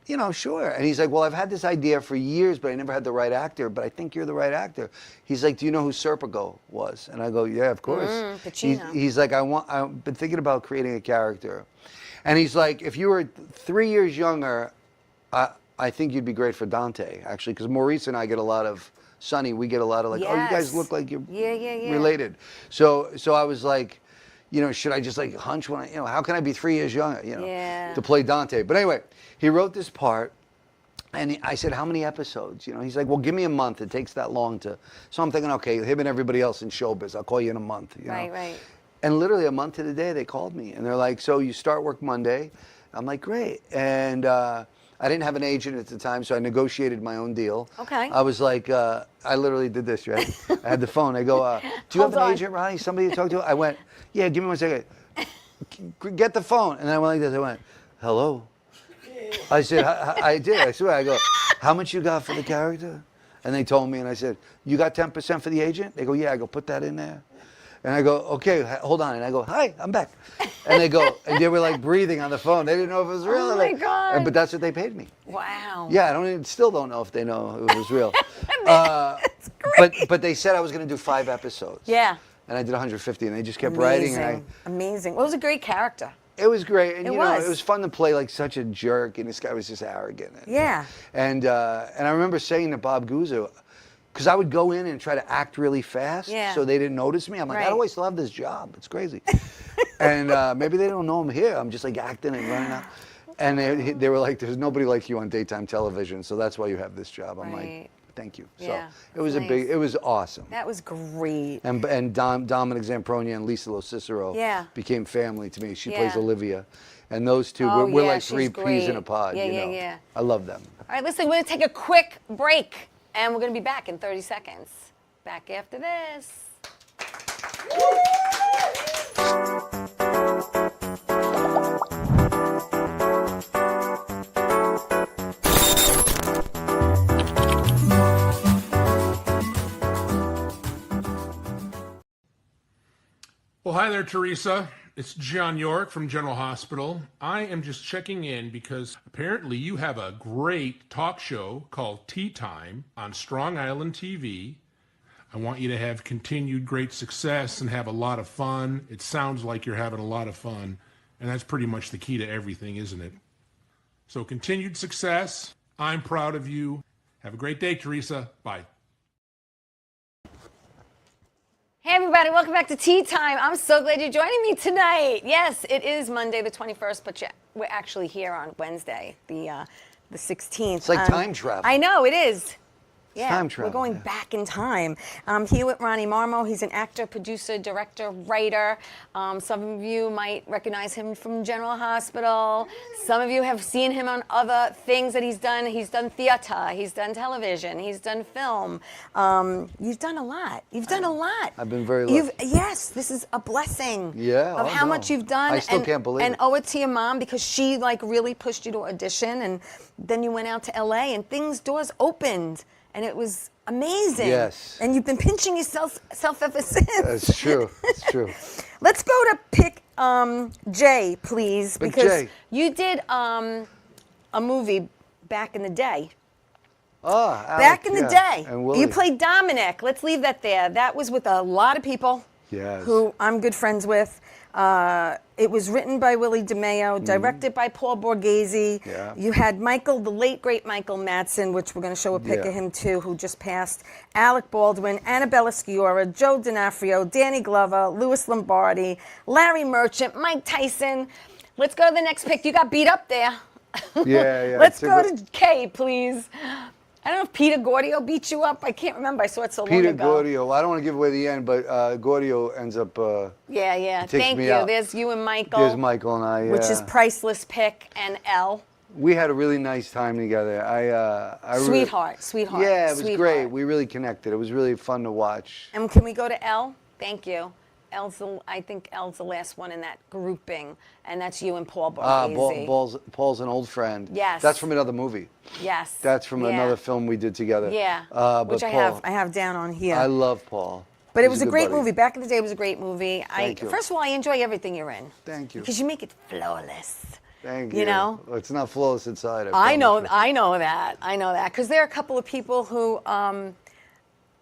Speaker 3: you know, sure. And he's like, well, I've had this idea for years, but I never had the right actor. But I think you're the right actor. He's like, do you know who Serpico was? And I go, yeah, of course.
Speaker 2: Pacino.
Speaker 3: He's like, I've been thinking about creating a character. And he's like, if you were 3 years younger, I think you'd be great for Dante, actually, because Maurice and I get a lot of, Sonny, we get a lot of like, oh, you guys look like you're related. So I was like, you know, should I just like hunch when you know, how can I be 3 years younger, you know, to play Dante? But anyway, he wrote this part, and I said, how many episodes? You know, he's like, well, give me a month. It takes that long to. So I'm thinking, okay, him and everybody else in showbiz, I'll call you in a month. You know?
Speaker 2: Right.
Speaker 3: And literally a month to the day, they called me, and they're like, so you start work Monday? I'm like, great. And I didn't have an agent at the time, so I negotiated my own deal.
Speaker 2: Okay.
Speaker 3: I was like, I literally did this, right? I had the phone. I go, do you have an agent, Ronnie? Somebody to talk to? I went, yeah, give me 1 second. Get the phone. And I went like this. I went, hello. I said, I did. I swear. I go, how much you got for the character? And they told me, and I said, you got 10% for the agent? They go, yeah. I go, put that in there. And I go, okay, hold on. And I go, hi, I'm back. And they go, and they were like breathing on the phone. They didn't know if it was real.
Speaker 2: Oh my God.
Speaker 3: But that's what they paid me.
Speaker 2: Wow.
Speaker 3: Yeah, still don't know if they know it was real.
Speaker 2: That's great.
Speaker 3: But they said I was going to do 5 episodes.
Speaker 2: Yeah.
Speaker 3: And I did 150, and they just kept writing. And
Speaker 2: Amazing. Well, it was a great character.
Speaker 3: it was great, and
Speaker 2: It
Speaker 3: you know,
Speaker 2: was.
Speaker 3: it was fun to play like such a jerk, and this guy was just arrogant.
Speaker 2: Yeah.
Speaker 3: And I remember saying to Bob Guzzo, because I would go in and try to act really fast, so they didn't notice me. I'm like,
Speaker 2: Right.
Speaker 3: how do I still have this job? It's crazy. And maybe they don't know I'm here. I'm just like acting and running out. And they were like, there's nobody like you on daytime television, so that's why you have this job. I'm like, thank you.
Speaker 2: Yeah,
Speaker 3: So it was
Speaker 2: nice.
Speaker 3: it was awesome.
Speaker 2: That was great.
Speaker 3: And Dominic Zamprogna and Lisa Lo Cicero became family to me. She plays Olivia. And those two, we're like three peas in a pod.
Speaker 2: Yeah,
Speaker 3: you know?
Speaker 2: yeah.
Speaker 3: I love them.
Speaker 2: All right, listen, we're going to take a quick break, and we're going to be back in 30 seconds. Back after this.
Speaker 4: Well, hi there, Theresa. It's John York from General Hospital. I am just checking in because apparently you have a great talk show called Tea Time on Strong Island TV. I want you to have continued great success and have a lot of fun. It sounds like you're having a lot of fun, and that's pretty much the key to everything, isn't it? So continued success. I'm proud of you. Have a great day, Theresa. Bye.
Speaker 2: Hey everybody, welcome back to Tea Time. I'm so glad you're joining me tonight. Yes, it is Monday the 21st, but we're actually here on Wednesday, the 16th.
Speaker 3: It's like time travel.
Speaker 2: I know, it is. Yeah,
Speaker 3: time travel,
Speaker 2: we're going back in time. I'm here with Ronnie Marmo. He's an actor, producer, director, writer. Some of you might recognize him from General Hospital. Some of you have seen him on other things that he's done. He's done theater. He's done television. He's done film. You've done a lot. You've done a lot.
Speaker 3: I've been very lucky.
Speaker 2: Yes, this is a blessing.
Speaker 3: Yeah,
Speaker 2: of how much you've done.
Speaker 3: I still can't believe
Speaker 2: and
Speaker 3: it.
Speaker 2: owe it to your mom because she like really pushed you to audition, and then you went out to LA and doors opened. And it was amazing.
Speaker 3: Yes.
Speaker 2: And you've been pinching yourself ever since.
Speaker 3: That's true. It's true.
Speaker 2: Let's go to pick Jay, please.
Speaker 3: Pick
Speaker 2: because
Speaker 3: Jay.
Speaker 2: you did a movie back in the day.
Speaker 3: Oh,
Speaker 2: Back in the day.
Speaker 3: And Willie.
Speaker 2: You played Dominic. Let's leave that there. That was with a lot of people who I'm good friends with. It was written by Willie DeMeo, directed by Paul Borghese.
Speaker 3: Yeah.
Speaker 2: You had Michael, the late, great Michael Madsen, which we're going to show a pic of him too, who just passed, Alec Baldwin, Annabella Sciorra, Joe D'Onofrio, Danny Glover, Louis Lombardi, Larry Merchant, Mike Tyson. Let's go to the next pick. You got beat up there.
Speaker 3: Yeah.
Speaker 2: Let's go to Kay, please. I don't know if Peter Gordio beat you up. I can't remember. I saw it so long ago.
Speaker 3: Peter Gordio. I don't want to give away the end, but Gordio ends up.
Speaker 2: Yeah.
Speaker 3: takes
Speaker 2: Thank
Speaker 3: me
Speaker 2: you.
Speaker 3: out.
Speaker 2: There's you and Michael.
Speaker 3: There's Michael and I.
Speaker 2: Which is priceless pick and L.
Speaker 3: We had a really nice time together.
Speaker 2: Sweetheart.
Speaker 3: Yeah, it was great. We really connected. It was really fun to watch.
Speaker 2: And can we go to L? Thank you. I think L's the last one in that grouping, and that's you and Paul Borghese.
Speaker 3: Paul's an old friend.
Speaker 2: Yes.
Speaker 3: That's from another movie.
Speaker 2: Yes.
Speaker 3: That's from another film we did together.
Speaker 2: Yeah.
Speaker 3: But
Speaker 2: Which
Speaker 3: Paul,
Speaker 2: I have down on here.
Speaker 3: I love Paul.
Speaker 2: But it was
Speaker 3: He's
Speaker 2: a
Speaker 3: good
Speaker 2: great
Speaker 3: buddy.
Speaker 2: movie. Back in the day, it was a great movie.
Speaker 3: Thank you.
Speaker 2: First of all, I enjoy everything you're in.
Speaker 3: Thank you.
Speaker 2: Because you make it flawless.
Speaker 3: Thank
Speaker 2: You know?
Speaker 3: It's not flawless inside.
Speaker 2: I know
Speaker 3: promise you.
Speaker 2: that. Because there are a couple of people who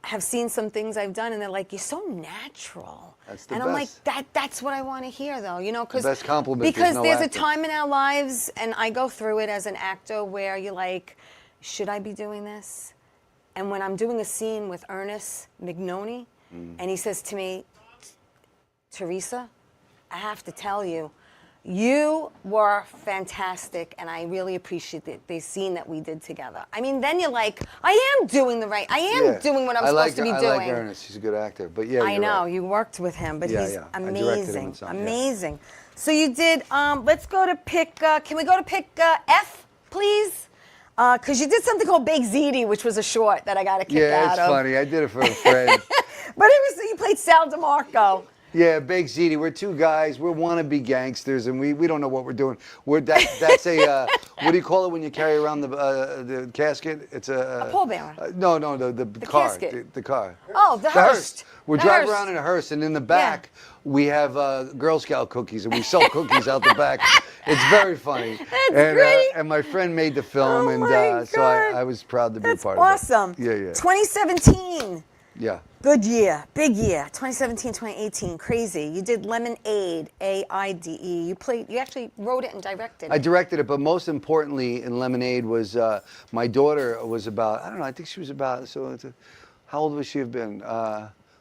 Speaker 2: have seen some things I've done, and they're like, "You're so natural."
Speaker 3: That's the
Speaker 2: and
Speaker 3: best.
Speaker 2: I'm like, that's what I want to hear, though. You know, because
Speaker 3: best compliment is
Speaker 2: because
Speaker 3: no
Speaker 2: there's a
Speaker 3: acting.
Speaker 2: time in our lives, and I go through it as an actor, where you're like, "Should I be doing this?" And when I'm doing a scene with Ernest Mignoni, and he says to me, "Theresa, I have to tell you, you were fantastic, and I really appreciate the scene that we did together." I mean, then you're like, I am doing doing what I'm supposed to be doing.
Speaker 3: I like Ernest. He's a good actor. But yeah,
Speaker 2: I
Speaker 3: you're
Speaker 2: know,
Speaker 3: right.
Speaker 2: you worked with him, but
Speaker 3: Yeah,
Speaker 2: he's
Speaker 3: yeah. I directed him
Speaker 2: amazing.
Speaker 3: in some, yeah.
Speaker 2: Amazing. So you did, let's go to pick, can we go to pick F, please? Because you did something called Big Ziti, which was a short that I got a kick
Speaker 3: Yeah,
Speaker 2: out
Speaker 3: it's
Speaker 2: of.
Speaker 3: funny. I did it for a friend.
Speaker 2: But it was, you played Sal DeMarco.
Speaker 3: Yeah, Big Ziti. We're two guys. We're wannabe gangsters, and we don't know what we're doing. That's a what do you call it when you carry around the casket? It's a
Speaker 2: pallbearer.
Speaker 3: No, the car.
Speaker 2: Casket.
Speaker 3: The car.
Speaker 2: Oh, the hearse.
Speaker 3: We're
Speaker 2: The
Speaker 3: driving
Speaker 2: hearse.
Speaker 3: around in a hearse, and in the back we have Girl Scout cookies, and we sell cookies out the back. It's very funny.
Speaker 2: That's great.
Speaker 3: And my friend made the film,
Speaker 2: Oh
Speaker 3: and
Speaker 2: my
Speaker 3: so
Speaker 2: God.
Speaker 3: I was proud to be a
Speaker 2: That's
Speaker 3: part
Speaker 2: awesome.
Speaker 3: of it. Yeah.
Speaker 2: 2017.
Speaker 3: Yeah.
Speaker 2: Good year, big year. 2017, 2018, crazy. You did Lemonade, AIDE. You actually wrote it and directed
Speaker 3: I
Speaker 2: it.
Speaker 3: directed it, but most importantly in Lemonade was my daughter was about, I don't know, I think she was about, how old would she have been?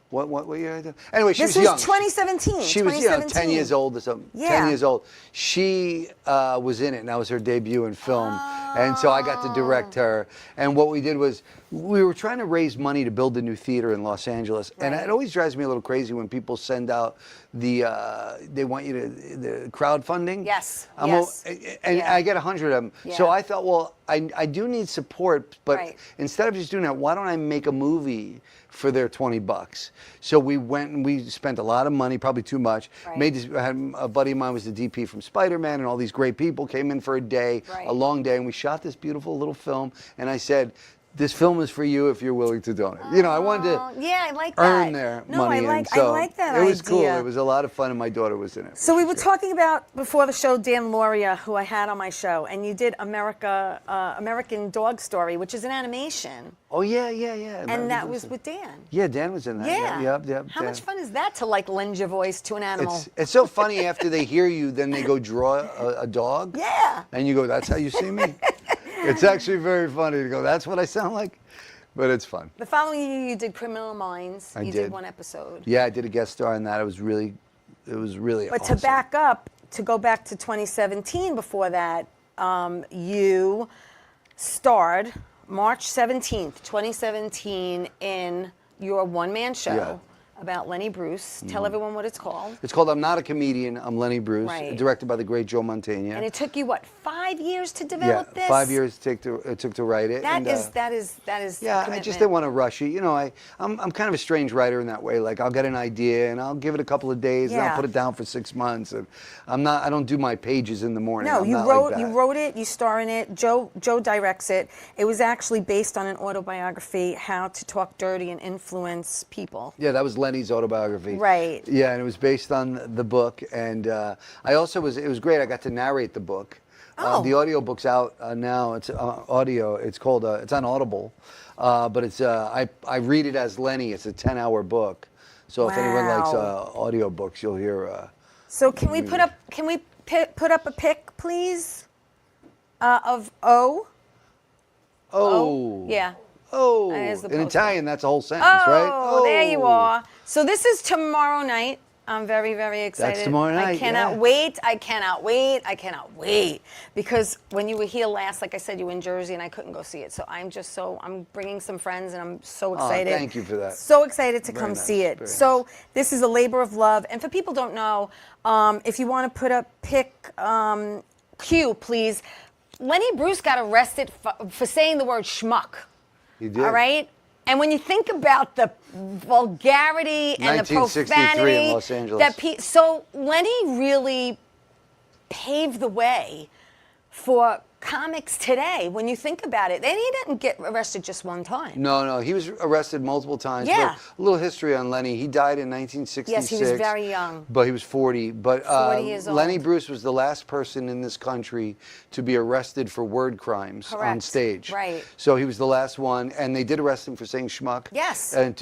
Speaker 3: What year? Anyway, she
Speaker 2: This
Speaker 3: was young.
Speaker 2: was 2017.
Speaker 3: She was 10 years old or something.
Speaker 2: Yeah.
Speaker 3: 10 years old. She was in it, and that was her debut in film. And so I got to direct her. And what we did was, we were trying to raise money to build a new theater in Los Angeles. And
Speaker 2: Right.
Speaker 3: it always drives me a little crazy when people send out they want you to, the crowdfunding.
Speaker 2: Yes,
Speaker 3: And
Speaker 2: Yeah.
Speaker 3: I get 100 of them. So
Speaker 2: Yeah.
Speaker 3: I thought, well, I do need support, but
Speaker 2: Right.
Speaker 3: instead of just doing that, why don't I make a movie for their $20? So we went and we spent a lot of money, probably too much.
Speaker 2: Right.
Speaker 3: Made this. I had a buddy of mine was the DP from Spider-Man, and all these great people came in for a day,
Speaker 2: Right.
Speaker 3: a long day, and we shot this beautiful little film. And I said, this film is for you if you're willing to donate. You know, I wanted to
Speaker 2: Yeah, I like that.
Speaker 3: earn their
Speaker 2: No,
Speaker 3: money.
Speaker 2: I
Speaker 3: and
Speaker 2: like
Speaker 3: so
Speaker 2: that
Speaker 3: it was
Speaker 2: idea.
Speaker 3: cool. It was a lot of fun, and my daughter was in it.
Speaker 2: So we were talking about, before the show, Dan Lauria, who I had on my show, and you did American Dog Story, which is an animation.
Speaker 3: Oh, yeah.
Speaker 2: And that was with Dan.
Speaker 3: Yeah, Dan was in that.
Speaker 2: Yeah.
Speaker 3: Yep.
Speaker 2: How
Speaker 3: Dan.
Speaker 2: much fun is that to like lend your voice to an animal?
Speaker 3: It's so funny after they hear you, then they go draw a dog.
Speaker 2: Yeah.
Speaker 3: And you go, that's how you see me? It's actually very funny to go, that's what I sound like? But it's fun.
Speaker 2: The following year, you did Criminal Minds.
Speaker 3: I
Speaker 2: You
Speaker 3: did.
Speaker 2: one episode.
Speaker 3: Yeah, I did a guest star in that. It was really
Speaker 2: But
Speaker 3: awesome.
Speaker 2: to back up, to go back to 2017 before that, you starred March 17th, 2017 in your one-man show
Speaker 3: Yeah.
Speaker 2: about Lenny Bruce. Tell everyone what it's called.
Speaker 3: It's called I'm Not a Comedian, I'm Lenny Bruce,
Speaker 2: Right.
Speaker 3: directed by the great Joe Mantegna.
Speaker 2: And it took you, what, 5 years to
Speaker 3: yeah,
Speaker 2: develop this?
Speaker 3: 5 years it took to write it.
Speaker 2: That
Speaker 3: and,
Speaker 2: is
Speaker 3: Yeah, I
Speaker 2: commitment.
Speaker 3: just didn't want to rush it. You know, I'm kind of a strange writer in that way. Like, I'll get an idea and I'll give it a couple of days and
Speaker 2: Yeah.
Speaker 3: I'll put it down for 6 months. And I don't do my pages in the morning.
Speaker 2: No,
Speaker 3: I'm
Speaker 2: you
Speaker 3: not
Speaker 2: wrote
Speaker 3: like that.
Speaker 2: you wrote it, you star in it. Joe directs it. It was actually based on an autobiography, How to Talk Dirty and Influence People.
Speaker 3: Yeah, that was Lenny's autobiography.
Speaker 2: Right.
Speaker 3: Yeah, and it was based on the book. And I also it was great. I got to narrate the book.
Speaker 2: Oh.
Speaker 3: The audiobook's out now. It's audio. It's called, it's on Audible. But it's I read it as Lenny. It's a 10-hour book. So if anyone likes
Speaker 2: Wow.
Speaker 3: audiobooks, you'll hear.
Speaker 2: So can we put up a pic, please, of O?
Speaker 3: Oh.
Speaker 2: Yeah.
Speaker 3: Oh.
Speaker 2: There's the
Speaker 3: In
Speaker 2: poster.
Speaker 3: Italian, that's a whole sentence, right?
Speaker 2: Oh, there you are. So this is tomorrow night. I'm very, very excited.
Speaker 3: tomorrow
Speaker 2: I
Speaker 3: night,
Speaker 2: cannot
Speaker 3: yeah.
Speaker 2: wait. I cannot wait. Because when you were here last, like I said, you were in Jersey and I couldn't go see it. So I'm bringing some friends and I'm so excited.
Speaker 3: thank you for that.
Speaker 2: So excited to
Speaker 3: Very
Speaker 2: come
Speaker 3: nice,
Speaker 2: see it.
Speaker 3: very
Speaker 2: So this is a labor of love. And for people who don't know, if you want to put up pic Q, please. Lenny Bruce got arrested for saying the word schmuck.
Speaker 3: You did.
Speaker 2: All right? And when you think about the vulgarity and the
Speaker 3: 1963
Speaker 2: profanity,
Speaker 3: in Los Angeles.
Speaker 2: So Lenny really paved the way for comics today, when you think about it. And he didn't get arrested just one time.
Speaker 3: No, he was arrested multiple times.
Speaker 2: Yeah.
Speaker 3: But a little history on Lenny. He died in 1966.
Speaker 2: Yes, he was very young.
Speaker 3: But he was 40. But
Speaker 2: 40 years old.
Speaker 3: Lenny Bruce was the last person in this country to be arrested for word crimes on
Speaker 2: Correct.
Speaker 3: stage.
Speaker 2: Right.
Speaker 3: So he was the last one, and they did arrest him for saying schmuck.
Speaker 2: Yes.
Speaker 3: And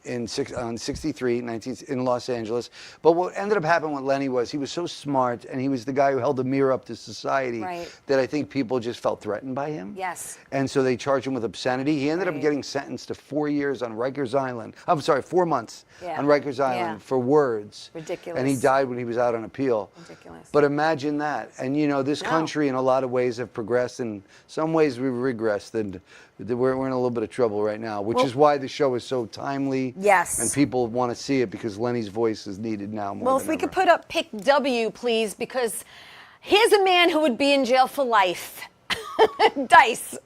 Speaker 3: in 63, in Los Angeles. But what ended up happening with Lenny was he was so smart, and he was the guy who held a mirror up to society,
Speaker 2: Right.
Speaker 3: that I think people just felt threatened by him.
Speaker 2: Yes.
Speaker 3: And so they charged him with obscenity. He ended up
Speaker 2: Right.
Speaker 3: getting sentenced to 4 years on Rikers Island. I'm sorry, 4 months
Speaker 2: Yeah.
Speaker 3: on Rikers Island
Speaker 2: Yeah.
Speaker 3: for words.
Speaker 2: Ridiculous.
Speaker 3: And he died when he was out on appeal.
Speaker 2: Ridiculous.
Speaker 3: But imagine that. And you know, this
Speaker 2: No.
Speaker 3: country in a lot of ways have progressed. In some ways we've regressed. And we're in a little bit of trouble right now, which is why the show is so timely.
Speaker 2: Yes.
Speaker 3: And people want to see it because Lenny's voice is needed now more
Speaker 2: Well,
Speaker 3: than
Speaker 2: if we
Speaker 3: ever.
Speaker 2: could put up pick W, please, because here's a man who would be in jail for life. Dice.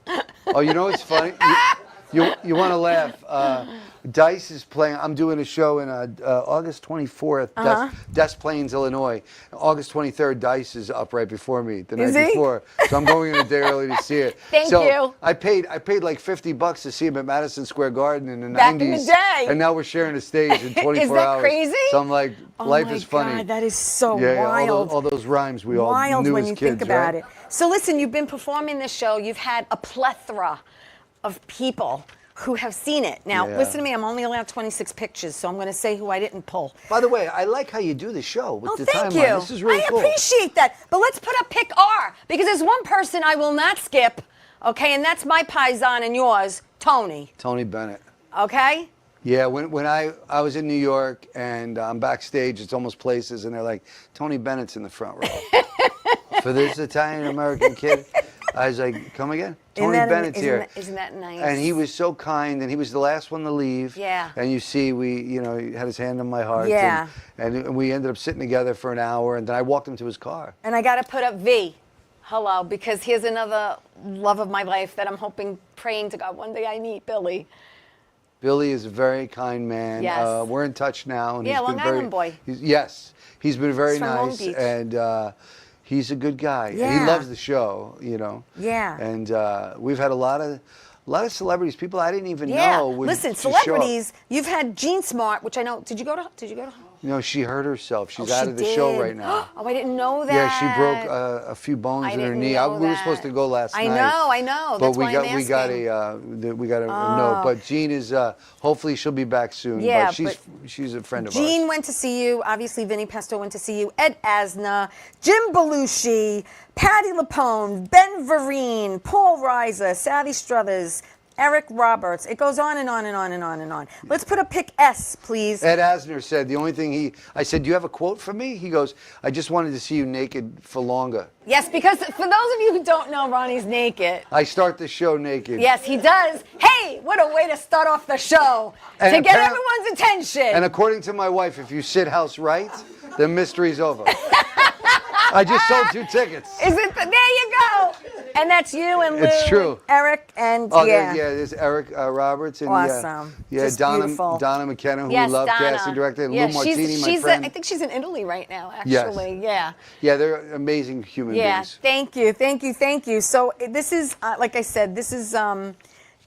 Speaker 3: Oh, you know what's funny? You want to laugh. Dice is playing. I'm doing a show in August 24th, Des Plaines, Illinois. August 23rd, Dice is up right before me the
Speaker 2: Is
Speaker 3: night
Speaker 2: he?
Speaker 3: before, so I'm going in a day early to see it.
Speaker 2: Thank you.
Speaker 3: I paid like $50 to see him at Madison Square Garden in the
Speaker 2: Back
Speaker 3: 90s.
Speaker 2: in the day.
Speaker 3: And now we're sharing a stage in 24
Speaker 2: Is that
Speaker 3: hours.
Speaker 2: crazy?
Speaker 3: So I'm like, life
Speaker 2: Oh my
Speaker 3: is funny.
Speaker 2: God, that is so
Speaker 3: Yeah,
Speaker 2: wild.
Speaker 3: all those rhymes we all
Speaker 2: Wild
Speaker 3: knew
Speaker 2: when
Speaker 3: as
Speaker 2: you
Speaker 3: kids,
Speaker 2: think about
Speaker 3: right?
Speaker 2: it. So listen, you've been performing this show. You've had a plethora of people who have seen it. Now,
Speaker 3: Yeah.
Speaker 2: listen to me. I'm only allowed 26 pictures, so I'm going to say who I didn't pull.
Speaker 3: By the way, I like how you do the show with
Speaker 2: Oh,
Speaker 3: the
Speaker 2: thank
Speaker 3: timeline.
Speaker 2: you.
Speaker 3: This is really
Speaker 2: I
Speaker 3: cool.
Speaker 2: appreciate that. But let's put up pick R, because there's one person I will not skip, okay, and that's my paisan and yours, Tony,
Speaker 3: Tony Bennett.
Speaker 2: okay?
Speaker 3: Yeah, when I was in New York and I'm backstage, it's almost places, and they're like, Tony Bennett's in the front row. For this Italian-American kid, I was like, come again? Tony Bennett's here.
Speaker 2: Isn't that nice?
Speaker 3: And he was so kind, and he was the last one to leave.
Speaker 2: Yeah.
Speaker 3: And you see, he had his hand on my heart.
Speaker 2: Yeah.
Speaker 3: And we ended up sitting together for an hour, and then I walked him to his car.
Speaker 2: And I got to put up V. Hello, because here's another love of my life that I'm hoping, praying to God one day I meet, Billy.
Speaker 3: Billy is a very kind man.
Speaker 2: Yes.
Speaker 3: We're in touch now. And
Speaker 2: Yeah,
Speaker 3: he's been
Speaker 2: Long Island boy.
Speaker 3: He's been very
Speaker 2: He's from Long
Speaker 3: nice,
Speaker 2: Beach.
Speaker 3: and he's a good guy. And
Speaker 2: Yeah.
Speaker 3: he loves the show,
Speaker 2: Yeah.
Speaker 3: And we've had a lot of celebrities, people I didn't even
Speaker 2: Yeah.
Speaker 3: know. would
Speaker 2: Listen,
Speaker 3: just show up.
Speaker 2: celebrities, you've had Jean Smart, which I know. Did you go to?
Speaker 3: She hurt herself. She's
Speaker 2: Oh,
Speaker 3: out
Speaker 2: she
Speaker 3: of the show
Speaker 2: did.
Speaker 3: right now.
Speaker 2: Oh, I didn't know that.
Speaker 3: Yeah, she broke a few bones
Speaker 2: I
Speaker 3: in her
Speaker 2: didn't
Speaker 3: knee.
Speaker 2: know
Speaker 3: We were
Speaker 2: that.
Speaker 3: supposed to go last
Speaker 2: I
Speaker 3: night.
Speaker 2: know.
Speaker 3: But
Speaker 2: That's
Speaker 3: we
Speaker 2: why
Speaker 3: got
Speaker 2: I'm
Speaker 3: we got
Speaker 2: asking.
Speaker 3: a we got a note. But Jean is hopefully she'll be back soon.
Speaker 2: Yeah,
Speaker 3: but she's a friend of
Speaker 2: Jean
Speaker 3: ours.
Speaker 2: went to see you. Obviously, Vinny Pesto went to see you. Ed Asner, Jim Belushi, Patti LuPone, Ben Vereen, Paul Reiser, Savvy Struthers, Eric Roberts. It goes on and on and on and on and on. Let's put a pick S, please.
Speaker 3: Ed Asner said the only thing I said, do you have a quote for me? He goes, I just wanted to see you naked for longer.
Speaker 2: Yes, because for those of you who don't know, Ronnie's naked.
Speaker 3: I start the show naked.
Speaker 2: Yes, he does. Hey, what a way to start off the show.
Speaker 3: And
Speaker 2: to get
Speaker 3: apparent-
Speaker 2: everyone's attention.
Speaker 3: And according to my wife, if you sit house right, the mystery's over. I just sold 2 tickets.
Speaker 2: Is it? There you go. And that's you and Lou
Speaker 3: It's true.
Speaker 2: and Eric and
Speaker 3: Oh,
Speaker 2: yeah.
Speaker 3: there's Eric Roberts and
Speaker 2: Awesome. Just beautiful.
Speaker 3: Donna McKenna, who
Speaker 2: Yes,
Speaker 3: we love,
Speaker 2: Donna.
Speaker 3: casting director, and
Speaker 2: Yeah,
Speaker 3: Lou Martini,
Speaker 2: she's
Speaker 3: my friend.
Speaker 2: I think she's in Italy right now,
Speaker 3: Yes.
Speaker 2: actually. Yeah.
Speaker 3: Yeah, they're amazing human
Speaker 2: Yeah.
Speaker 3: beings.
Speaker 2: Thank you. So this is, like I said, this is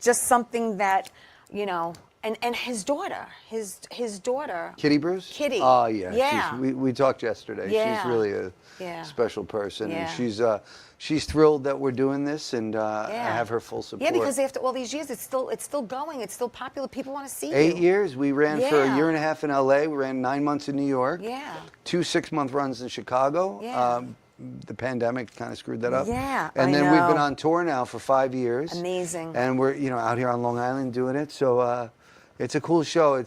Speaker 2: just something that, and his daughter, his daughter.
Speaker 3: Kitty Bruce?
Speaker 2: Kitty.
Speaker 3: Oh, yeah.
Speaker 2: Yeah.
Speaker 3: We talked yesterday.
Speaker 2: Yeah.
Speaker 3: She's really a
Speaker 2: Yeah.
Speaker 3: special person.
Speaker 2: Yeah.
Speaker 3: And she's thrilled that we're doing this, and I have her full support.
Speaker 2: Yeah, because after all these years, it's still going. It's still popular. People want to see
Speaker 3: 8
Speaker 2: you.
Speaker 3: years. We ran for a
Speaker 2: Yeah.
Speaker 3: year and a half in LA. We ran 9 months in New York.
Speaker 2: Yeah.
Speaker 3: 2 6-month runs in Chicago.
Speaker 2: Yeah.
Speaker 3: The pandemic kind of screwed that up.
Speaker 2: Yeah,
Speaker 3: And
Speaker 2: I
Speaker 3: then we've
Speaker 2: know.
Speaker 3: been on tour now for 5 years.
Speaker 2: Amazing.
Speaker 3: And we're out here on Long Island doing it. So it's a cool show.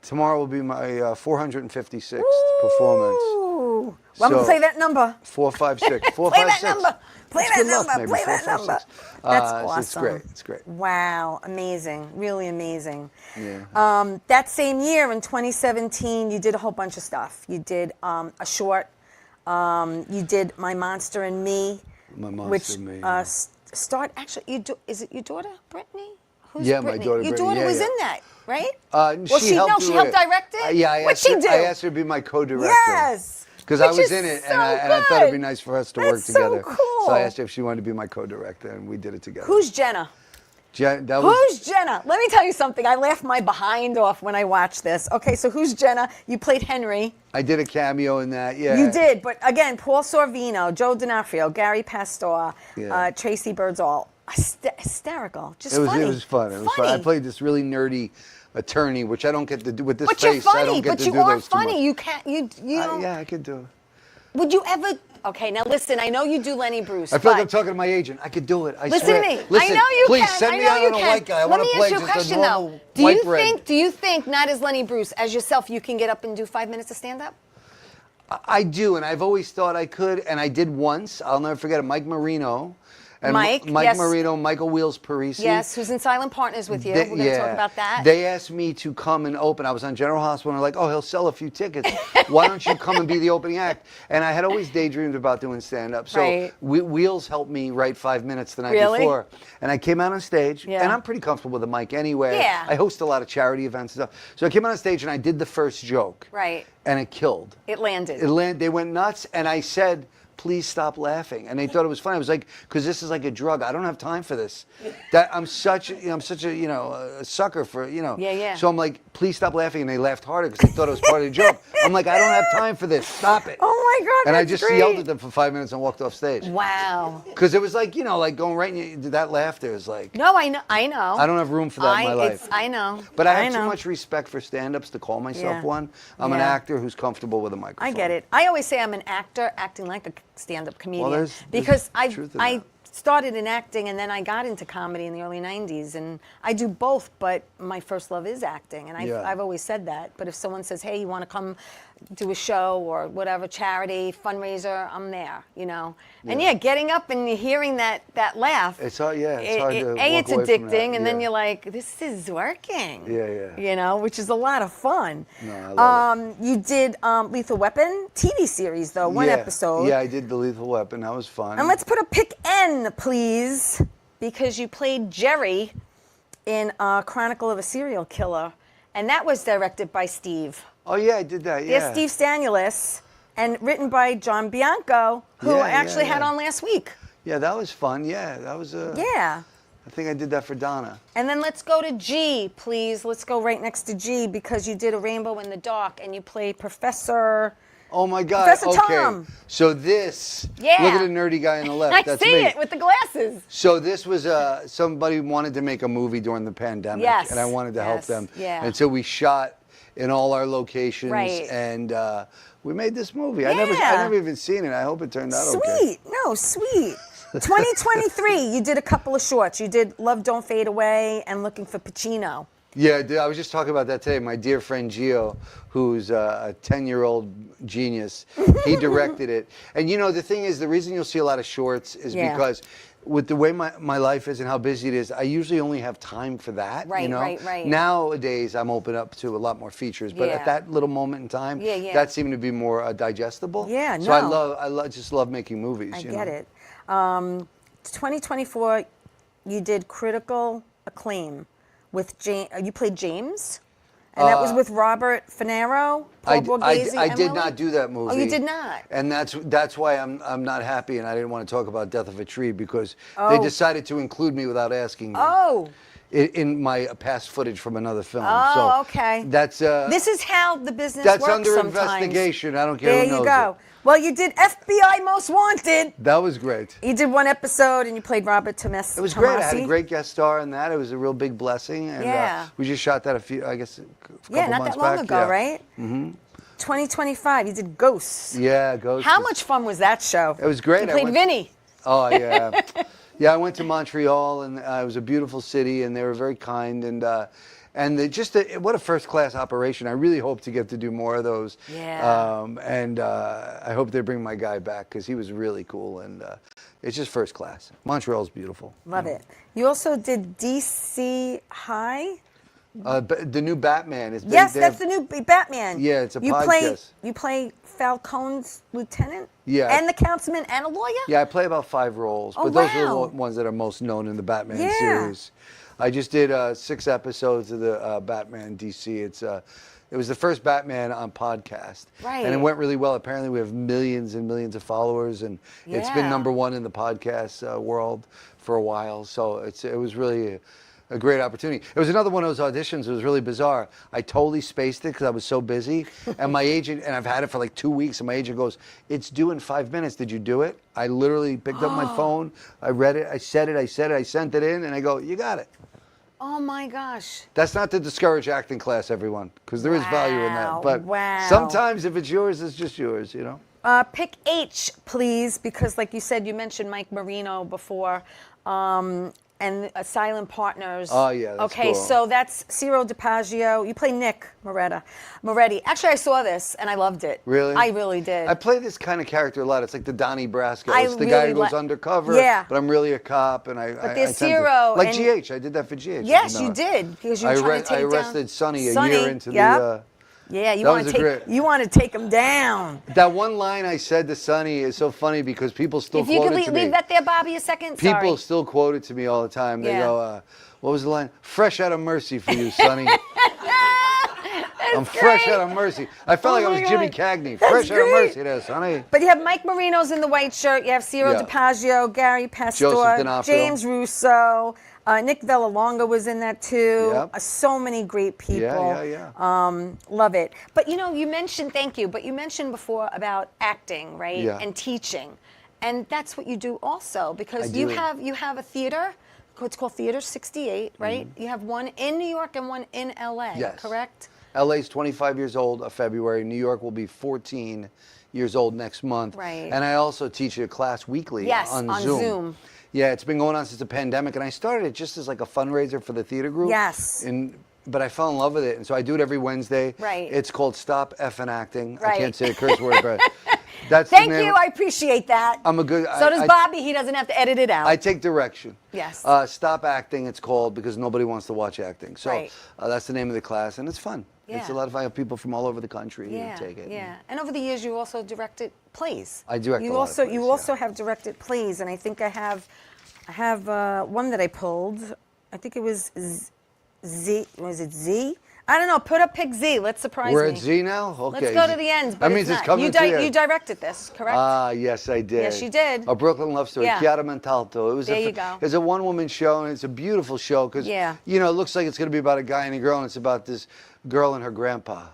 Speaker 3: Tomorrow will be my 456th performance.
Speaker 2: Ooh. Well, I'm going to
Speaker 3: So-
Speaker 2: play that number.
Speaker 3: 456.
Speaker 2: Play that number. Play
Speaker 3: That's
Speaker 2: that
Speaker 3: good luck,
Speaker 2: number.
Speaker 3: maybe.
Speaker 2: Play that
Speaker 3: 456.
Speaker 2: number. That's awesome.
Speaker 3: It's great. It's great.
Speaker 2: Wow, amazing. Really amazing.
Speaker 3: Yeah.
Speaker 2: That same year in 2017, you did a whole bunch of stuff. You did a short. You did My Monster and Me.
Speaker 3: My Monster
Speaker 2: which,
Speaker 3: and Me, yeah.
Speaker 2: Actually, is it your daughter, Brittany? Who's
Speaker 3: Yeah, my
Speaker 2: Brittany?
Speaker 3: daughter,
Speaker 2: Your
Speaker 3: Brittany,
Speaker 2: daughter
Speaker 3: yeah,
Speaker 2: was
Speaker 3: yeah.
Speaker 2: in that, right?
Speaker 3: She helped
Speaker 2: she helped
Speaker 3: do it.
Speaker 2: direct it?
Speaker 3: Yeah,
Speaker 2: What'd she do?
Speaker 3: I asked her to be my co-director.
Speaker 2: Yes.
Speaker 3: Because I
Speaker 2: Which
Speaker 3: was
Speaker 2: is
Speaker 3: in it,
Speaker 2: so
Speaker 3: and I thought it'd be
Speaker 2: good.
Speaker 3: nice for us to
Speaker 2: That's
Speaker 3: work
Speaker 2: so
Speaker 3: together.
Speaker 2: cool.
Speaker 3: So I asked her if she wanted to be my co-director, and we did it together.
Speaker 2: Who's Jenna?
Speaker 3: That was,
Speaker 2: Who's Jenna? Let me tell you something. I laughed my behind off when I watched this. Okay, so who's Jenna? You played Henry.
Speaker 3: I did a cameo in that, yeah.
Speaker 2: You did, but again, Paul Sorvino, Joe D'Onofrio, Gary Pastor,
Speaker 3: Yeah.
Speaker 2: Tracy Birdsall. Hysterical. Just
Speaker 3: It was
Speaker 2: funny.
Speaker 3: it was fun. It was fun. I played this really nerdy attorney, which I don't get to do with this
Speaker 2: But
Speaker 3: face.
Speaker 2: you're
Speaker 3: I
Speaker 2: funny.
Speaker 3: don't get
Speaker 2: But
Speaker 3: to
Speaker 2: you
Speaker 3: do
Speaker 2: are
Speaker 3: those too much.
Speaker 2: funny. You can't. You don't.
Speaker 3: Yeah, I could do it.
Speaker 2: Would you ever? Okay, now listen. I know you do Lenny Bruce.
Speaker 3: I feel like
Speaker 2: but
Speaker 3: I'm talking to my agent. I could do it. I
Speaker 2: listen
Speaker 3: swear.
Speaker 2: to me.
Speaker 3: Listen,
Speaker 2: I know you
Speaker 3: please
Speaker 2: can.
Speaker 3: send
Speaker 2: I
Speaker 3: me
Speaker 2: know
Speaker 3: out
Speaker 2: you
Speaker 3: on a
Speaker 2: can.
Speaker 3: white guy. I
Speaker 2: Let
Speaker 3: want
Speaker 2: me
Speaker 3: to play
Speaker 2: ask you a
Speaker 3: just
Speaker 2: question
Speaker 3: a
Speaker 2: though.
Speaker 3: normal
Speaker 2: Do
Speaker 3: white
Speaker 2: you
Speaker 3: bread.
Speaker 2: think? Do you think not as Lenny Bruce as yourself? You can get up and do 5 minutes of stand up?
Speaker 3: I do, and I've always thought I could, and I did once. I'll never forget it. Mike Marino. And
Speaker 2: Mike,
Speaker 3: Mike
Speaker 2: yes.
Speaker 3: Marino, Michael Wheels Parisi.
Speaker 2: Yes, who's in Silent Partners with you. We're going to talk about that.
Speaker 3: They asked me to come and open. I was on General Hospital, and they're like, oh, he'll sell a few tickets. Why don't you come and be the opening act? And I had always daydreamed about doing stand-up. So
Speaker 2: Right.
Speaker 3: Wheels helped me write 5 minutes the night
Speaker 2: Really?
Speaker 3: before. And I came out on stage,
Speaker 2: Yeah.
Speaker 3: and I'm pretty comfortable with the mic anyway.
Speaker 2: Yeah.
Speaker 3: I host a lot of charity events and stuff. So I came out on stage, and I did the first joke.
Speaker 2: Right.
Speaker 3: And it killed.
Speaker 2: It landed.
Speaker 3: They went nuts, and I said, please stop laughing. And they thought it was funny. I was like, because this is like a drug. I don't have time for this. That I'm such a a sucker for,
Speaker 2: Yeah.
Speaker 3: So I'm like, please stop laughing. And they laughed harder because they thought it was part of the joke. I'm like, I don't have time for this. Stop it.
Speaker 2: Oh my God,
Speaker 3: And I
Speaker 2: that's
Speaker 3: just
Speaker 2: great.
Speaker 3: yelled at them for 5 minutes and walked off stage.
Speaker 2: Wow.
Speaker 3: Because it was like, like going right in that laughter is like,
Speaker 2: No, I know. I know.
Speaker 3: I don't have room for that in my life.
Speaker 2: I know.
Speaker 3: But I have
Speaker 2: know.
Speaker 3: too much respect for stand-ups to call myself
Speaker 2: Yeah.
Speaker 3: one. I'm an
Speaker 2: Yeah.
Speaker 3: actor who's comfortable with a microphone.
Speaker 2: I get it. I always say I'm an actor acting like a stand-up comedian.
Speaker 3: there's
Speaker 2: because
Speaker 3: truth in
Speaker 2: I
Speaker 3: that.
Speaker 2: started in acting and then I got into comedy in the early 90s, and I do both, but my first love is acting, and
Speaker 3: Yeah.
Speaker 2: I've always said that. But if someone says, hey, you want to come do a show or whatever, charity, fundraiser, I'm there, And yeah, getting up and hearing that laugh.
Speaker 3: It's hard, yeah. It's hard to walk
Speaker 2: it's
Speaker 3: away from that,
Speaker 2: addicting, and then
Speaker 3: yeah.
Speaker 2: you're like, this is working.
Speaker 3: Yeah.
Speaker 2: Which is a lot of fun.
Speaker 3: No, I love
Speaker 2: You did Lethal Weapon TV series, though, one episode.
Speaker 3: Yeah, I did the Lethal Weapon. That was fun.
Speaker 2: And let's put a pick N, please, because you played Jerry in Chronicle of a Serial Killer, and that was directed by Steve.
Speaker 3: Oh yeah, I did that. Yeah.
Speaker 2: Yes, Steve Stanulis, and written by John Bianco, who
Speaker 3: Yeah,
Speaker 2: I actually
Speaker 3: yeah,
Speaker 2: had
Speaker 3: yeah.
Speaker 2: on last week.
Speaker 3: Yeah, that was fun. Yeah, that was
Speaker 2: Yeah.
Speaker 3: I think I did that for Donna.
Speaker 2: And then let's go to G, please. Let's go right next to G, because you did A Rainbow in the Dark, and you played Professor.
Speaker 3: Oh my God.
Speaker 2: Professor
Speaker 3: okay.
Speaker 2: Tom.
Speaker 3: So this.
Speaker 2: Yeah.
Speaker 3: Look at the nerdy guy on the left.
Speaker 2: I
Speaker 3: That's
Speaker 2: see
Speaker 3: me.
Speaker 2: it with the glasses.
Speaker 3: So this was somebody wanted to make a movie during the pandemic,
Speaker 2: Yes,
Speaker 3: and I wanted to help
Speaker 2: yes,
Speaker 3: them.
Speaker 2: yeah.
Speaker 3: And so we shot in all our locations,
Speaker 2: Right.
Speaker 3: and we made this movie. I
Speaker 2: Yeah.
Speaker 3: never even seen it. I hope it turned out okay.
Speaker 2: Sweet. No, sweet. 2023, you did a couple of shorts. You did Love Don't Fade Away and Looking for Pacino.
Speaker 3: Yeah, dude, I was just talking about that today. My dear friend Gio, who's a 10-year-old genius, he directed it. And the thing is, the reason you'll see a lot of shorts is
Speaker 2: Yeah.
Speaker 3: because with the way my life is and how busy it is, I usually only have time for that.
Speaker 2: Right, right.
Speaker 3: Nowadays, I'm open up to a lot more features, but
Speaker 2: Yeah.
Speaker 3: at that little moment in time,
Speaker 2: Yeah.
Speaker 3: that seemed to be more digestible.
Speaker 2: Yeah,
Speaker 3: So
Speaker 2: no.
Speaker 3: I just love making movies.
Speaker 2: I get it. 2024, you did Critical Acclaim with James. You played James, and that was with Robert Finero, Paul Borghese,
Speaker 3: I
Speaker 2: and
Speaker 3: did
Speaker 2: Willie?
Speaker 3: not do that movie.
Speaker 2: Oh, you did not.
Speaker 3: And that's why I'm not happy, and I didn't want to talk about Death of a Tree because they
Speaker 2: Oh.
Speaker 3: decided to include me without asking me.
Speaker 2: Oh.
Speaker 3: In my past footage from another film.
Speaker 2: Oh,
Speaker 3: so
Speaker 2: okay.
Speaker 3: That's
Speaker 2: This is how the business
Speaker 3: that's
Speaker 2: works
Speaker 3: under
Speaker 2: sometimes.
Speaker 3: investigation. I don't care
Speaker 2: There
Speaker 3: who knows
Speaker 2: you go.
Speaker 3: it.
Speaker 2: Well, you did FBI Most Wanted.
Speaker 3: That was great.
Speaker 2: You did one episode, and you played Robert Tomasi.
Speaker 3: It was great. I had a great guest star in that. It was a real big blessing. And
Speaker 2: Yeah.
Speaker 3: we just shot that a couple months
Speaker 2: not
Speaker 3: back.
Speaker 2: that long ago,
Speaker 3: Yeah.
Speaker 2: right? Mm-hmm. 2025, you did Ghosts.
Speaker 3: Yeah, Ghost.
Speaker 2: How much fun was that show?
Speaker 3: It was great.
Speaker 2: You played Vinny.
Speaker 3: Oh, yeah. Yeah, I went to Montreal, and it was a beautiful city, and they were very kind, and what a first-class operation. I really hope to get to do more of those.
Speaker 2: Yeah.
Speaker 3: And I hope they bring my guy back, because he was really cool, and it's just first class. Montreal's beautiful.
Speaker 2: Love it. You also did DC High.
Speaker 3: The new Batman is.
Speaker 2: Yes, that's the new Batman.
Speaker 3: Yeah, it's a
Speaker 2: you
Speaker 3: podcast.
Speaker 2: You play Falcone's lieutenant.
Speaker 3: Yeah.
Speaker 2: And the councilman and a lawyer.
Speaker 3: Yeah, I play about 5 roles,
Speaker 2: Oh,
Speaker 3: but those are
Speaker 2: wow.
Speaker 3: the ones that are most known in the Batman
Speaker 2: Yeah.
Speaker 3: series. I just did 6 episodes of the Batman DC. It was the first Batman on podcast.
Speaker 2: Right.
Speaker 3: And it went really well. Apparently we have millions and millions of followers, and it's been
Speaker 2: Yeah.
Speaker 3: #1 in the podcast world for a while. So it was really a great opportunity. It was another one of those auditions. It was really bizarre. I totally spaced it because I was so busy. And my agent, and I've had it for like 2 weeks, and my agent goes, "It's due in 5 minutes. Did you do it?" I literally picked up my phone. I read it. I said it. I sent it in, and I go, "You got it."
Speaker 2: Oh my gosh.
Speaker 3: That's not to discourage acting class, everyone, because there is value in that. But
Speaker 2: Wow.
Speaker 3: sometimes if it's yours, it's just yours, you know?
Speaker 2: Pick H, please, because like you said, you mentioned Mike Marino before, and Silent Partners.
Speaker 3: Oh, yeah, that's
Speaker 2: okay,
Speaker 3: cool.
Speaker 2: so that's Ciro DiPaggio. You play Nick Moretti. Actually, I saw this, and I loved it.
Speaker 3: Really?
Speaker 2: I really did.
Speaker 3: I play this kind of character a lot. It's like the Donnie Brasco.
Speaker 2: I
Speaker 3: It's the guy
Speaker 2: really
Speaker 3: who goes
Speaker 2: li-
Speaker 3: undercover,
Speaker 2: Yeah.
Speaker 3: but I'm really a cop, and I
Speaker 2: there's
Speaker 3: tend to-
Speaker 2: Ciro
Speaker 3: like
Speaker 2: and-
Speaker 3: GH. I did that for GH.
Speaker 2: Yes,
Speaker 3: know
Speaker 2: you
Speaker 3: it.
Speaker 2: did, because you were
Speaker 3: I
Speaker 2: trying to take down
Speaker 3: arrested Sonny a
Speaker 2: Sonny,
Speaker 3: year into
Speaker 2: yep.
Speaker 3: the...
Speaker 2: Yeah, you
Speaker 3: That
Speaker 2: want
Speaker 3: was
Speaker 2: to
Speaker 3: a
Speaker 2: take
Speaker 3: great-
Speaker 2: you want to take him down.
Speaker 3: That one line I said to Sonny is so funny because people still
Speaker 2: If you
Speaker 3: quote
Speaker 2: could
Speaker 3: it to me.
Speaker 2: leave that there, Bobby, a second.
Speaker 3: People
Speaker 2: Sorry.
Speaker 3: still quote it to me all the time. They
Speaker 2: Yeah.
Speaker 3: go, what was the line? Fresh out of mercy for you, Sonny. I'm
Speaker 2: That's
Speaker 3: fresh
Speaker 2: great.
Speaker 3: out of mercy. I felt like
Speaker 2: Oh
Speaker 3: I was
Speaker 2: my
Speaker 3: Jimmy
Speaker 2: God.
Speaker 3: Cagney.
Speaker 2: That's
Speaker 3: Fresh out of
Speaker 2: great.
Speaker 3: mercy there, Sonny.
Speaker 2: But you have Mike Marino's in the white shirt. You have Ciro
Speaker 3: Yeah.
Speaker 2: DiPaggio, Gary Pastor,
Speaker 3: Joseph D'Onofrio.
Speaker 2: James Russo, Nick Villalonga was in that too.
Speaker 3: Yep.
Speaker 2: So many great people.
Speaker 3: Yeah.
Speaker 2: Love it. But you know, you mentioned, thank you, but you mentioned before about acting, right?
Speaker 3: Yeah.
Speaker 2: And teaching. And that's what you do also, because
Speaker 3: I
Speaker 2: you
Speaker 3: do.
Speaker 2: have a theater. It's called Theater 68, right? You have one in New York and one in LA,
Speaker 3: Yes.
Speaker 2: correct?
Speaker 3: LA's 25 years old of February. New York will be 14 years old next month.
Speaker 2: Right.
Speaker 3: And I also teach a class weekly
Speaker 2: Yes,
Speaker 3: on
Speaker 2: on
Speaker 3: Zoom.
Speaker 2: Zoom.
Speaker 3: Yeah, it's been going on since the pandemic, and I started it just as like a fundraiser for the theater group.
Speaker 2: Yes.
Speaker 3: But I fell in love with it, and so I do it every Wednesday.
Speaker 2: Right.
Speaker 3: It's called Stop Effing Acting.
Speaker 2: Right.
Speaker 3: I can't say a curse word, but that's
Speaker 2: Thank
Speaker 3: the name.
Speaker 2: you. I appreciate that.
Speaker 3: I'm a good.
Speaker 2: So does Bobby. He doesn't have to edit it out.
Speaker 3: I take direction.
Speaker 2: Yes.
Speaker 3: Stop Acting, it's called, because nobody wants to watch acting. So
Speaker 2: Right.
Speaker 3: that's the name of the class, and it's fun. It's a
Speaker 2: Yeah.
Speaker 3: lot of I have people from all over the country
Speaker 2: Yeah,
Speaker 3: who take it.
Speaker 2: yeah. And over the years, you also directed plays.
Speaker 3: I direct
Speaker 2: you
Speaker 3: a lot of
Speaker 2: also
Speaker 3: plays,
Speaker 2: you
Speaker 3: yeah.
Speaker 2: also have directed plays, and I think I have one that I pulled. I think it was Z. Was it Z? I don't know. Pick Z. Let's surprise
Speaker 3: We're
Speaker 2: me.
Speaker 3: at Z now? Okay.
Speaker 2: Let's go to the ends. But
Speaker 3: That means it's
Speaker 2: not.
Speaker 3: coming
Speaker 2: you
Speaker 3: to you.
Speaker 2: You directed this, correct?
Speaker 3: Ah, yes, I did.
Speaker 2: Yes, you did.
Speaker 3: A Brooklyn Love Story,
Speaker 2: Yeah.
Speaker 3: Chiara Montalto. It was
Speaker 2: There you go.
Speaker 3: It's a one-woman show, and it's a beautiful show because,
Speaker 2: Yeah.
Speaker 3: you know, it looks like it's going to be about a guy and a girl, and it's about this girl and her grandpa.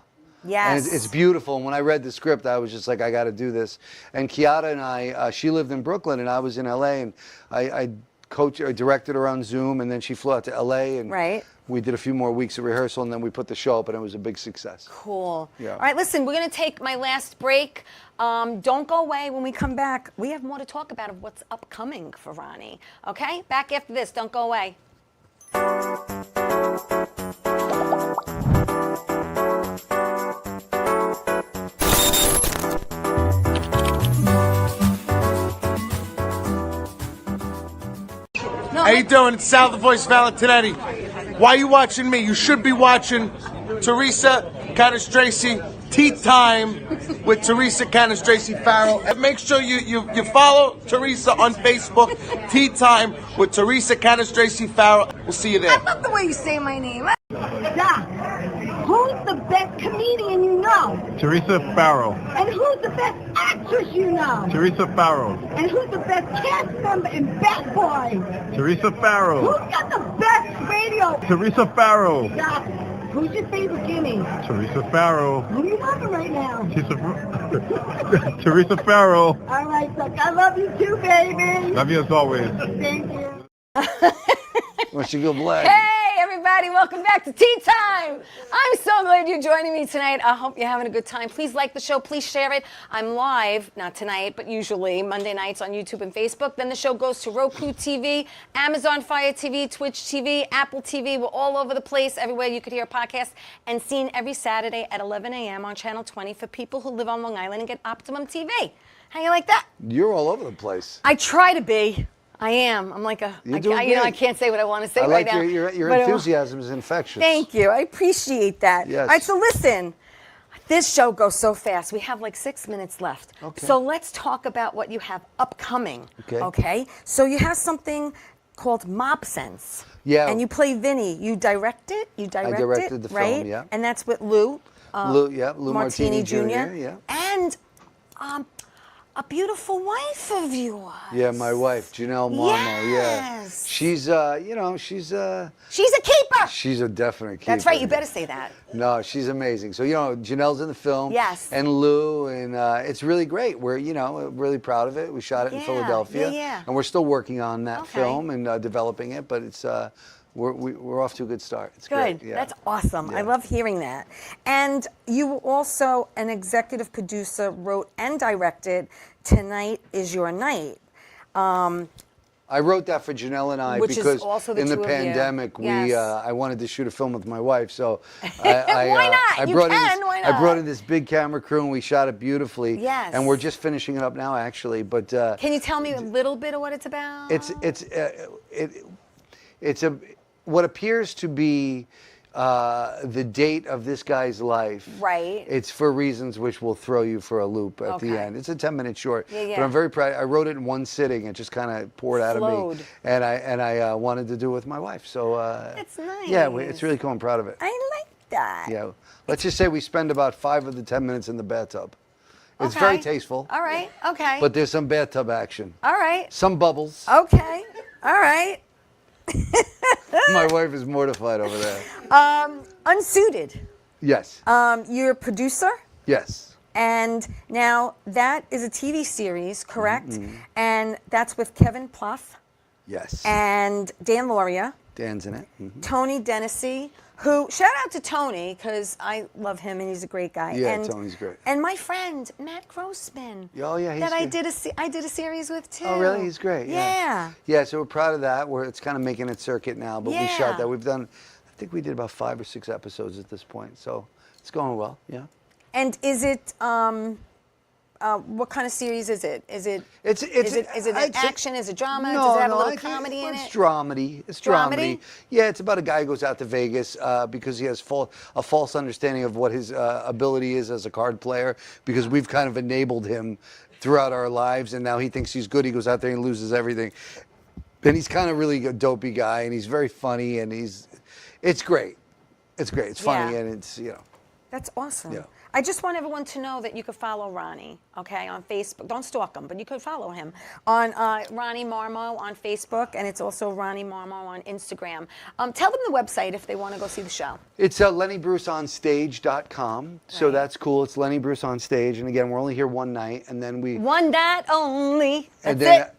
Speaker 2: Yes.
Speaker 3: And it's beautiful. And when I read the script, I was just like, I got to do this. And Chiara and I, she lived in Brooklyn, and I was in L.A., and I coached or directed her on Zoom, and then she flew out to L.A., and
Speaker 2: Right.
Speaker 3: we did a few more weeks of rehearsal, and then we put the show up, and it was a big success.
Speaker 2: Cool.
Speaker 3: Yeah.
Speaker 2: All right, listen, we're going to take my last break. Don't go away. When we come back, we have more to talk about of what's upcoming for Ronnie. Okay? Back after this. Don't go away.
Speaker 5: How you doing? It's Sal the Voice Valentinetti. Why are you watching me? You should be watching Theresa Farrell, Tea Time with Theresa Farrell. And make sure you follow Theresa on Facebook, Tea Time with Theresa Farrell. We'll see you there.
Speaker 2: I love the way you say my name.
Speaker 6: Doc, who's the best comedian you know?
Speaker 7: Theresa Farrell.
Speaker 6: And who's the best actress you know?
Speaker 7: Theresa Farrell.
Speaker 6: And who's the best cast member in Bad Boys?
Speaker 7: Teresa Farrell.
Speaker 6: Who's got the best radio?
Speaker 7: Teresa Farrell.
Speaker 6: Doc, who's your favorite guinea?
Speaker 7: Teresa Farrell.
Speaker 6: Who are you loving right now?
Speaker 7: Teresa Farrell.
Speaker 6: All right, Doc, I love you too, baby.
Speaker 7: Love you as always.
Speaker 6: Thank you.
Speaker 3: Once you go black.
Speaker 2: Hey, everybody, welcome back to Tea Time. I'm so glad you're joining me tonight. I hope you're having a good time. Please like the show. Please share it. I'm live, not tonight, but usually Monday nights on YouTube and Facebook. Then the show goes to Roku TV, Amazon Fire TV, Twitch TV, Apple TV. We're all over the place, everywhere you could hear a podcast, and seen every Saturday at 11 a.m. on Channel 20 for people who live on Long Island and get Optimum TV. How you like that?
Speaker 3: You're all over the place.
Speaker 2: I try to be. I am. I'm like
Speaker 3: You're doing
Speaker 2: you know, I
Speaker 3: good.
Speaker 2: can't say what I want to say
Speaker 3: I
Speaker 2: right
Speaker 3: like
Speaker 2: now.
Speaker 3: your
Speaker 2: but,
Speaker 3: enthusiasm is infectious.
Speaker 2: Thank you. I appreciate that.
Speaker 3: Yes.
Speaker 2: All right, so listen. This show goes so fast. We have like 6 minutes left.
Speaker 3: Okay.
Speaker 2: So let's talk about what you have upcoming.
Speaker 3: Okay.
Speaker 2: Okay. So you have something called Mob Sense.
Speaker 3: Yeah.
Speaker 2: And you play Vinny. You direct it. You direct
Speaker 3: directed the film,
Speaker 2: right?
Speaker 3: yeah.
Speaker 2: And that's with Lou.
Speaker 3: Lou Martini Jr. Yeah.
Speaker 2: And a beautiful wife of yours.
Speaker 3: Yeah, my wife, Janelle Marmo.
Speaker 2: Yes.
Speaker 3: Yeah. She's, she's a
Speaker 2: keeper.
Speaker 3: She's a definite keeper.
Speaker 2: That's right. You better say that.
Speaker 3: No, she's amazing. So, Janelle's in the film.
Speaker 2: Yes.
Speaker 3: And Lou, and it's really great. We're, really proud of it. We shot it in Philadelphia.
Speaker 2: Yeah.
Speaker 3: And we're still working on that film and developing it, but it's, we're off to a good start. It's
Speaker 2: good.
Speaker 3: Great. Yeah.
Speaker 2: That's awesome.
Speaker 3: Yeah.
Speaker 2: I love hearing that. And you were also an executive producer, wrote and directed Tonight Is Your Night.
Speaker 3: I wrote that for Janelle and I
Speaker 2: Which
Speaker 3: because
Speaker 2: is also the
Speaker 3: in the
Speaker 2: two of you.
Speaker 3: pandemic
Speaker 2: Yes.
Speaker 3: I wanted to shoot a film with my wife, so
Speaker 2: Why not?
Speaker 3: I
Speaker 2: You
Speaker 3: brought
Speaker 2: can,
Speaker 3: in
Speaker 2: why
Speaker 3: I brought
Speaker 2: not?
Speaker 3: in this big camera crew and we shot it beautifully.
Speaker 2: Yes.
Speaker 3: And we're just finishing it up now, actually. But
Speaker 2: Can you tell me a little bit of what it's about?
Speaker 3: it's what appears to be the date of this guy's life.
Speaker 2: Right.
Speaker 3: It's for reasons which will throw you for a loop at the
Speaker 2: Okay.
Speaker 3: end. It's a 10-minute short.
Speaker 2: Yeah.
Speaker 3: But I'm very proud. I wrote it in one sitting. It just kind of poured out of me.
Speaker 2: Flowed.
Speaker 3: And I wanted to do it with my wife. So
Speaker 2: That's nice.
Speaker 3: yeah, it's really cool. I'm proud of it.
Speaker 2: I like that.
Speaker 3: Yeah. Let's just say we spend about 5 of the 10 minutes in the bathtub. It's
Speaker 2: Okay.
Speaker 3: very tasteful.
Speaker 2: All right. Okay.
Speaker 3: But there's some bathtub action.
Speaker 2: All right.
Speaker 3: Some bubbles.
Speaker 2: Okay. All right.
Speaker 3: My wife is mortified over there.
Speaker 2: Unsuited.
Speaker 3: Yes.
Speaker 2: You're a producer,
Speaker 3: Yes.
Speaker 2: and now that is a TV series, correct?
Speaker 3: Mm-hmm.
Speaker 2: And that's with Kevin Pluff
Speaker 3: Yes.
Speaker 2: and Dan Lauria,
Speaker 3: Dan's in it. Mhm.
Speaker 2: Tony Dennessy, who, shout out to Tony, because I love him and he's a great guy.
Speaker 3: Yeah,
Speaker 2: and,
Speaker 3: Tony's great.
Speaker 2: And my friend, Matt Grossman.
Speaker 3: Oh, yeah, he's
Speaker 2: that I
Speaker 3: good.
Speaker 2: did a series with, too.
Speaker 3: Oh, really? He's great.
Speaker 2: Yeah.
Speaker 3: Yeah, so we're proud of that. It's kind of making its circuit now, but we
Speaker 2: Yeah.
Speaker 3: shot that. We've done, I think we did about 5 or 6 episodes at this point, so it's going well. Yeah.
Speaker 2: And is it, what kind of series is it? Is it
Speaker 3: It's
Speaker 2: an action? Is it drama? Does it have a little comedy in it?
Speaker 3: It's dramedy. It's
Speaker 2: Dramedy?
Speaker 3: dramedy. Yeah, it's about a guy who goes out to Vegas because he has a false understanding of what his ability is as a card player, because we've kind of enabled him throughout our lives, and now he thinks he's good. He goes out there and loses everything. And he's kind of really a dopey guy, and he's very funny, and it's great. It's great. It's funny,
Speaker 2: Yeah.
Speaker 3: and it's,
Speaker 2: That's awesome.
Speaker 3: Yeah.
Speaker 2: I just want everyone to know that you could follow Ronnie, okay, on Facebook. Don't stalk him, but you could follow him on Ronnie Marmo on Facebook, and it's also Ronnie Marmo on Instagram. Tell them the website if they want to go see the show.
Speaker 3: It's LennyBruceOnStage.com, so
Speaker 2: Right.
Speaker 3: that's cool. It's Lenny Bruce on Stage, and again, we're only here one night, and then we...
Speaker 2: One night only. That's
Speaker 3: And then,
Speaker 2: it.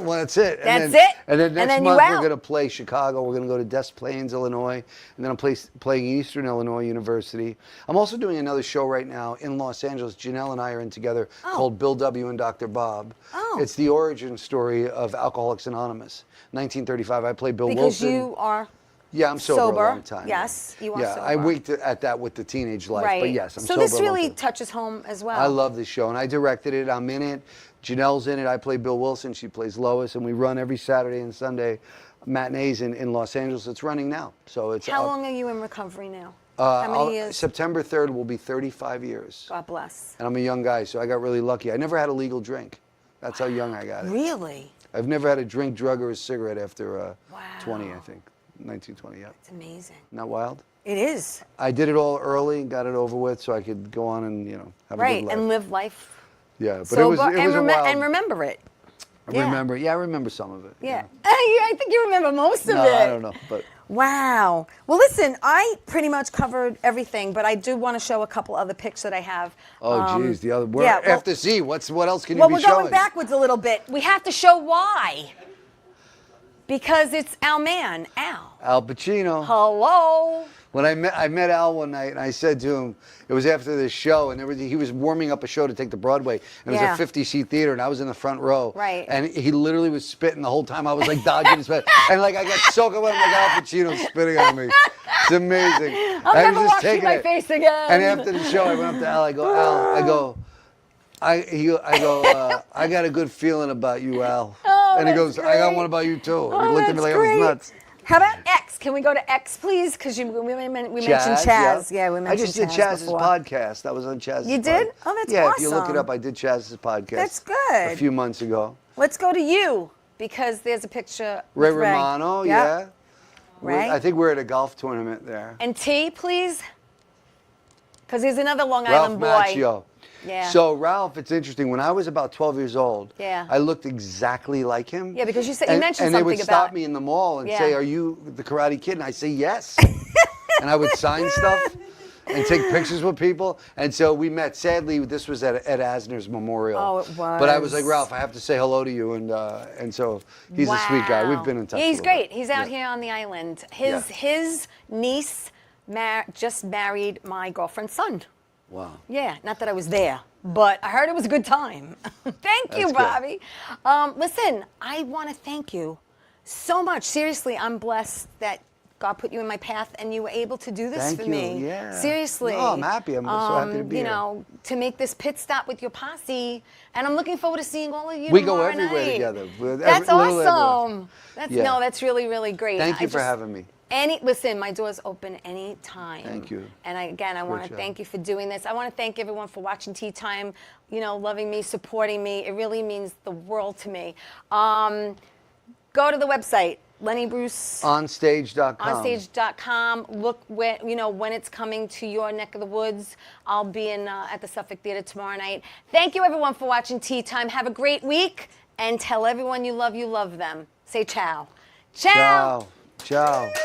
Speaker 3: well, that's it.
Speaker 2: That's
Speaker 3: then,
Speaker 2: it.
Speaker 3: And then
Speaker 2: And
Speaker 3: next
Speaker 2: then you
Speaker 3: month we're
Speaker 2: out.
Speaker 3: going to play Chicago. We're going to go to Des Plaines, Illinois, and then I'm playing Eastern Illinois University. I'm also doing another show right now in Los Angeles. Janelle and I are in together called Bill W. and Dr. Bob.
Speaker 2: Oh.
Speaker 3: It's the origin story of Alcoholics Anonymous. 1935. I play Bill
Speaker 2: Because
Speaker 3: Wilson.
Speaker 2: you are
Speaker 3: Yeah, I'm sober a long time.
Speaker 2: Yes, you are
Speaker 3: yeah,
Speaker 2: sober.
Speaker 3: I winked at that with the teenage life,
Speaker 2: right.
Speaker 3: but yes, I'm
Speaker 2: so
Speaker 3: sober.
Speaker 2: this
Speaker 3: a long
Speaker 2: really
Speaker 3: time.
Speaker 2: touches home as well.
Speaker 3: I love this show, and I directed it. I'm in it. Janelle's in it. I play Bill Wilson. She plays Lois, and we run every Saturday and Sunday matinees in Los Angeles. It's running now, so it's.
Speaker 2: How
Speaker 3: up.
Speaker 2: long are you in recovery now? How many years?
Speaker 3: September 3rd will be 35 years.
Speaker 2: God bless.
Speaker 3: And I'm a young guy, so I got really lucky. I never had a legal drink. That's how young I got it.
Speaker 2: Really?
Speaker 3: I've never had a drink, drug, or a cigarette after 20, I
Speaker 2: Wow.
Speaker 3: think. 1920, yeah.
Speaker 2: It's amazing.
Speaker 3: Not wild?
Speaker 2: It is.
Speaker 3: I did it all early and got it over with so I could go on and, have a
Speaker 2: Right,
Speaker 3: good life.
Speaker 2: and live life
Speaker 3: Yeah, but
Speaker 2: sober
Speaker 3: it was a wild...
Speaker 2: and remember it.
Speaker 3: I remember some of it.
Speaker 2: Yeah. I think you remember most of
Speaker 3: No,
Speaker 2: it.
Speaker 3: I don't know, but...
Speaker 2: Wow. Well, listen, I pretty much covered everything, but I do want to show a couple other pics that I have.
Speaker 3: Oh, geez, the other...
Speaker 2: yeah, well-
Speaker 3: after C, what else can you
Speaker 2: Well,
Speaker 3: be
Speaker 2: we're
Speaker 3: showing?
Speaker 2: going backwards a little bit. We have to show why. Because it's our man, Al.
Speaker 3: Al Pacino.
Speaker 2: Hello.
Speaker 3: When I met Al one night, and I said to him, it was after this show, and he was warming up a show to take to Broadway, and it was a 50-seat theater, and I was in the front row.
Speaker 2: Right.
Speaker 3: And he literally was spitting the whole time. I was like dodging his spit. And like I got soaked up, I'm like Al Pacino spitting on me. It's amazing.
Speaker 2: I'll
Speaker 3: I
Speaker 2: never
Speaker 3: was just
Speaker 2: wash
Speaker 3: taking
Speaker 2: my
Speaker 3: it.
Speaker 2: face again.
Speaker 3: And after the show, I went up to Al. I go, Al. I got a good feeling about you, Al.
Speaker 2: Oh,
Speaker 3: and he
Speaker 2: that's
Speaker 3: goes, I got
Speaker 2: great.
Speaker 3: one about you too.
Speaker 2: Oh,
Speaker 3: he looked at me
Speaker 2: that's
Speaker 3: like
Speaker 2: great.
Speaker 3: I was nuts.
Speaker 2: How about X? Can we go to X, please? Because we mentioned Chaz. Yeah, we mentioned Chaz
Speaker 3: I just did Chaz's
Speaker 2: before.
Speaker 3: podcast. That was on Chaz's
Speaker 2: You did?
Speaker 3: pod.
Speaker 2: Oh, that's
Speaker 3: yeah, if you look
Speaker 2: awesome.
Speaker 3: it up, I did Chaz's podcast.
Speaker 2: That's good.
Speaker 3: A few months ago.
Speaker 2: Let's go to you, because there's a picture
Speaker 3: Ray
Speaker 2: with Ray.
Speaker 3: Romano,
Speaker 2: Yep.
Speaker 3: yeah.
Speaker 2: Ray.
Speaker 3: I think we're at a golf tournament there.
Speaker 2: And T, please. Because he's another Long
Speaker 3: Ralph
Speaker 2: Island boy.
Speaker 3: Macchio.
Speaker 2: Yeah.
Speaker 3: So Ralph, it's interesting. When I was about 12 years old,
Speaker 2: Yeah.
Speaker 3: I looked exactly like him.
Speaker 2: Yeah, because you said you mentioned
Speaker 3: and they
Speaker 2: something
Speaker 3: would stop
Speaker 2: about
Speaker 3: me in the mall and
Speaker 2: Yeah.
Speaker 3: say, "Are you the Karate Kid?" And I say, "Yes." And I would sign stuff and take pictures with people. And so we met. Sadly, this was at Ed Asner's memorial.
Speaker 2: Oh, it was.
Speaker 3: But I was like, "Ralph, I have to say hello to you." And so he's a sweet guy. We've been in touch.
Speaker 2: Yeah, he's
Speaker 3: a little
Speaker 2: great.
Speaker 3: bit.
Speaker 2: He's out
Speaker 3: Yeah.
Speaker 2: here on the island.
Speaker 3: Yeah.
Speaker 2: His niece just married my girlfriend's son.
Speaker 3: Wow.
Speaker 2: Yeah, not that I was there, but I heard it was a good time. Thank you,
Speaker 3: That's good.
Speaker 2: Bobby. Listen, I want to thank you so much. Seriously, I'm blessed that God put you in my path and you were able to do this
Speaker 3: Thank
Speaker 2: for
Speaker 3: you.
Speaker 2: me.
Speaker 3: Yeah.
Speaker 2: Seriously.
Speaker 3: No, I'm happy. I'm so happy to be
Speaker 2: you
Speaker 3: here.
Speaker 2: know, to make this pit stop with your posse, and I'm looking forward to seeing all of you
Speaker 3: We go
Speaker 2: tomorrow
Speaker 3: everywhere
Speaker 2: night.
Speaker 3: together.
Speaker 2: That's
Speaker 3: Literally everywhere.
Speaker 2: awesome. That's
Speaker 3: Yeah.
Speaker 2: no, that's really, really great.
Speaker 3: Thank you
Speaker 2: I
Speaker 3: for
Speaker 2: just-
Speaker 3: having me.
Speaker 2: Listen, my door's open any time.
Speaker 3: Thank you.
Speaker 2: And I want to
Speaker 3: job.
Speaker 2: thank you for doing this. I want to thank everyone for watching Tea Time, you know, loving me, supporting me. It really means the world to me. Go to the website, Lenny Bruce.
Speaker 3: Onstage.com.
Speaker 2: Onstage.com. Look when it's coming to your neck of the woods. I'll be at the Suffolk Theater tomorrow night. Thank you, everyone, for watching Tea Time. Have a great week, and tell everyone you love them. Say ciao. Ciao.
Speaker 3: Ciao. Ciao.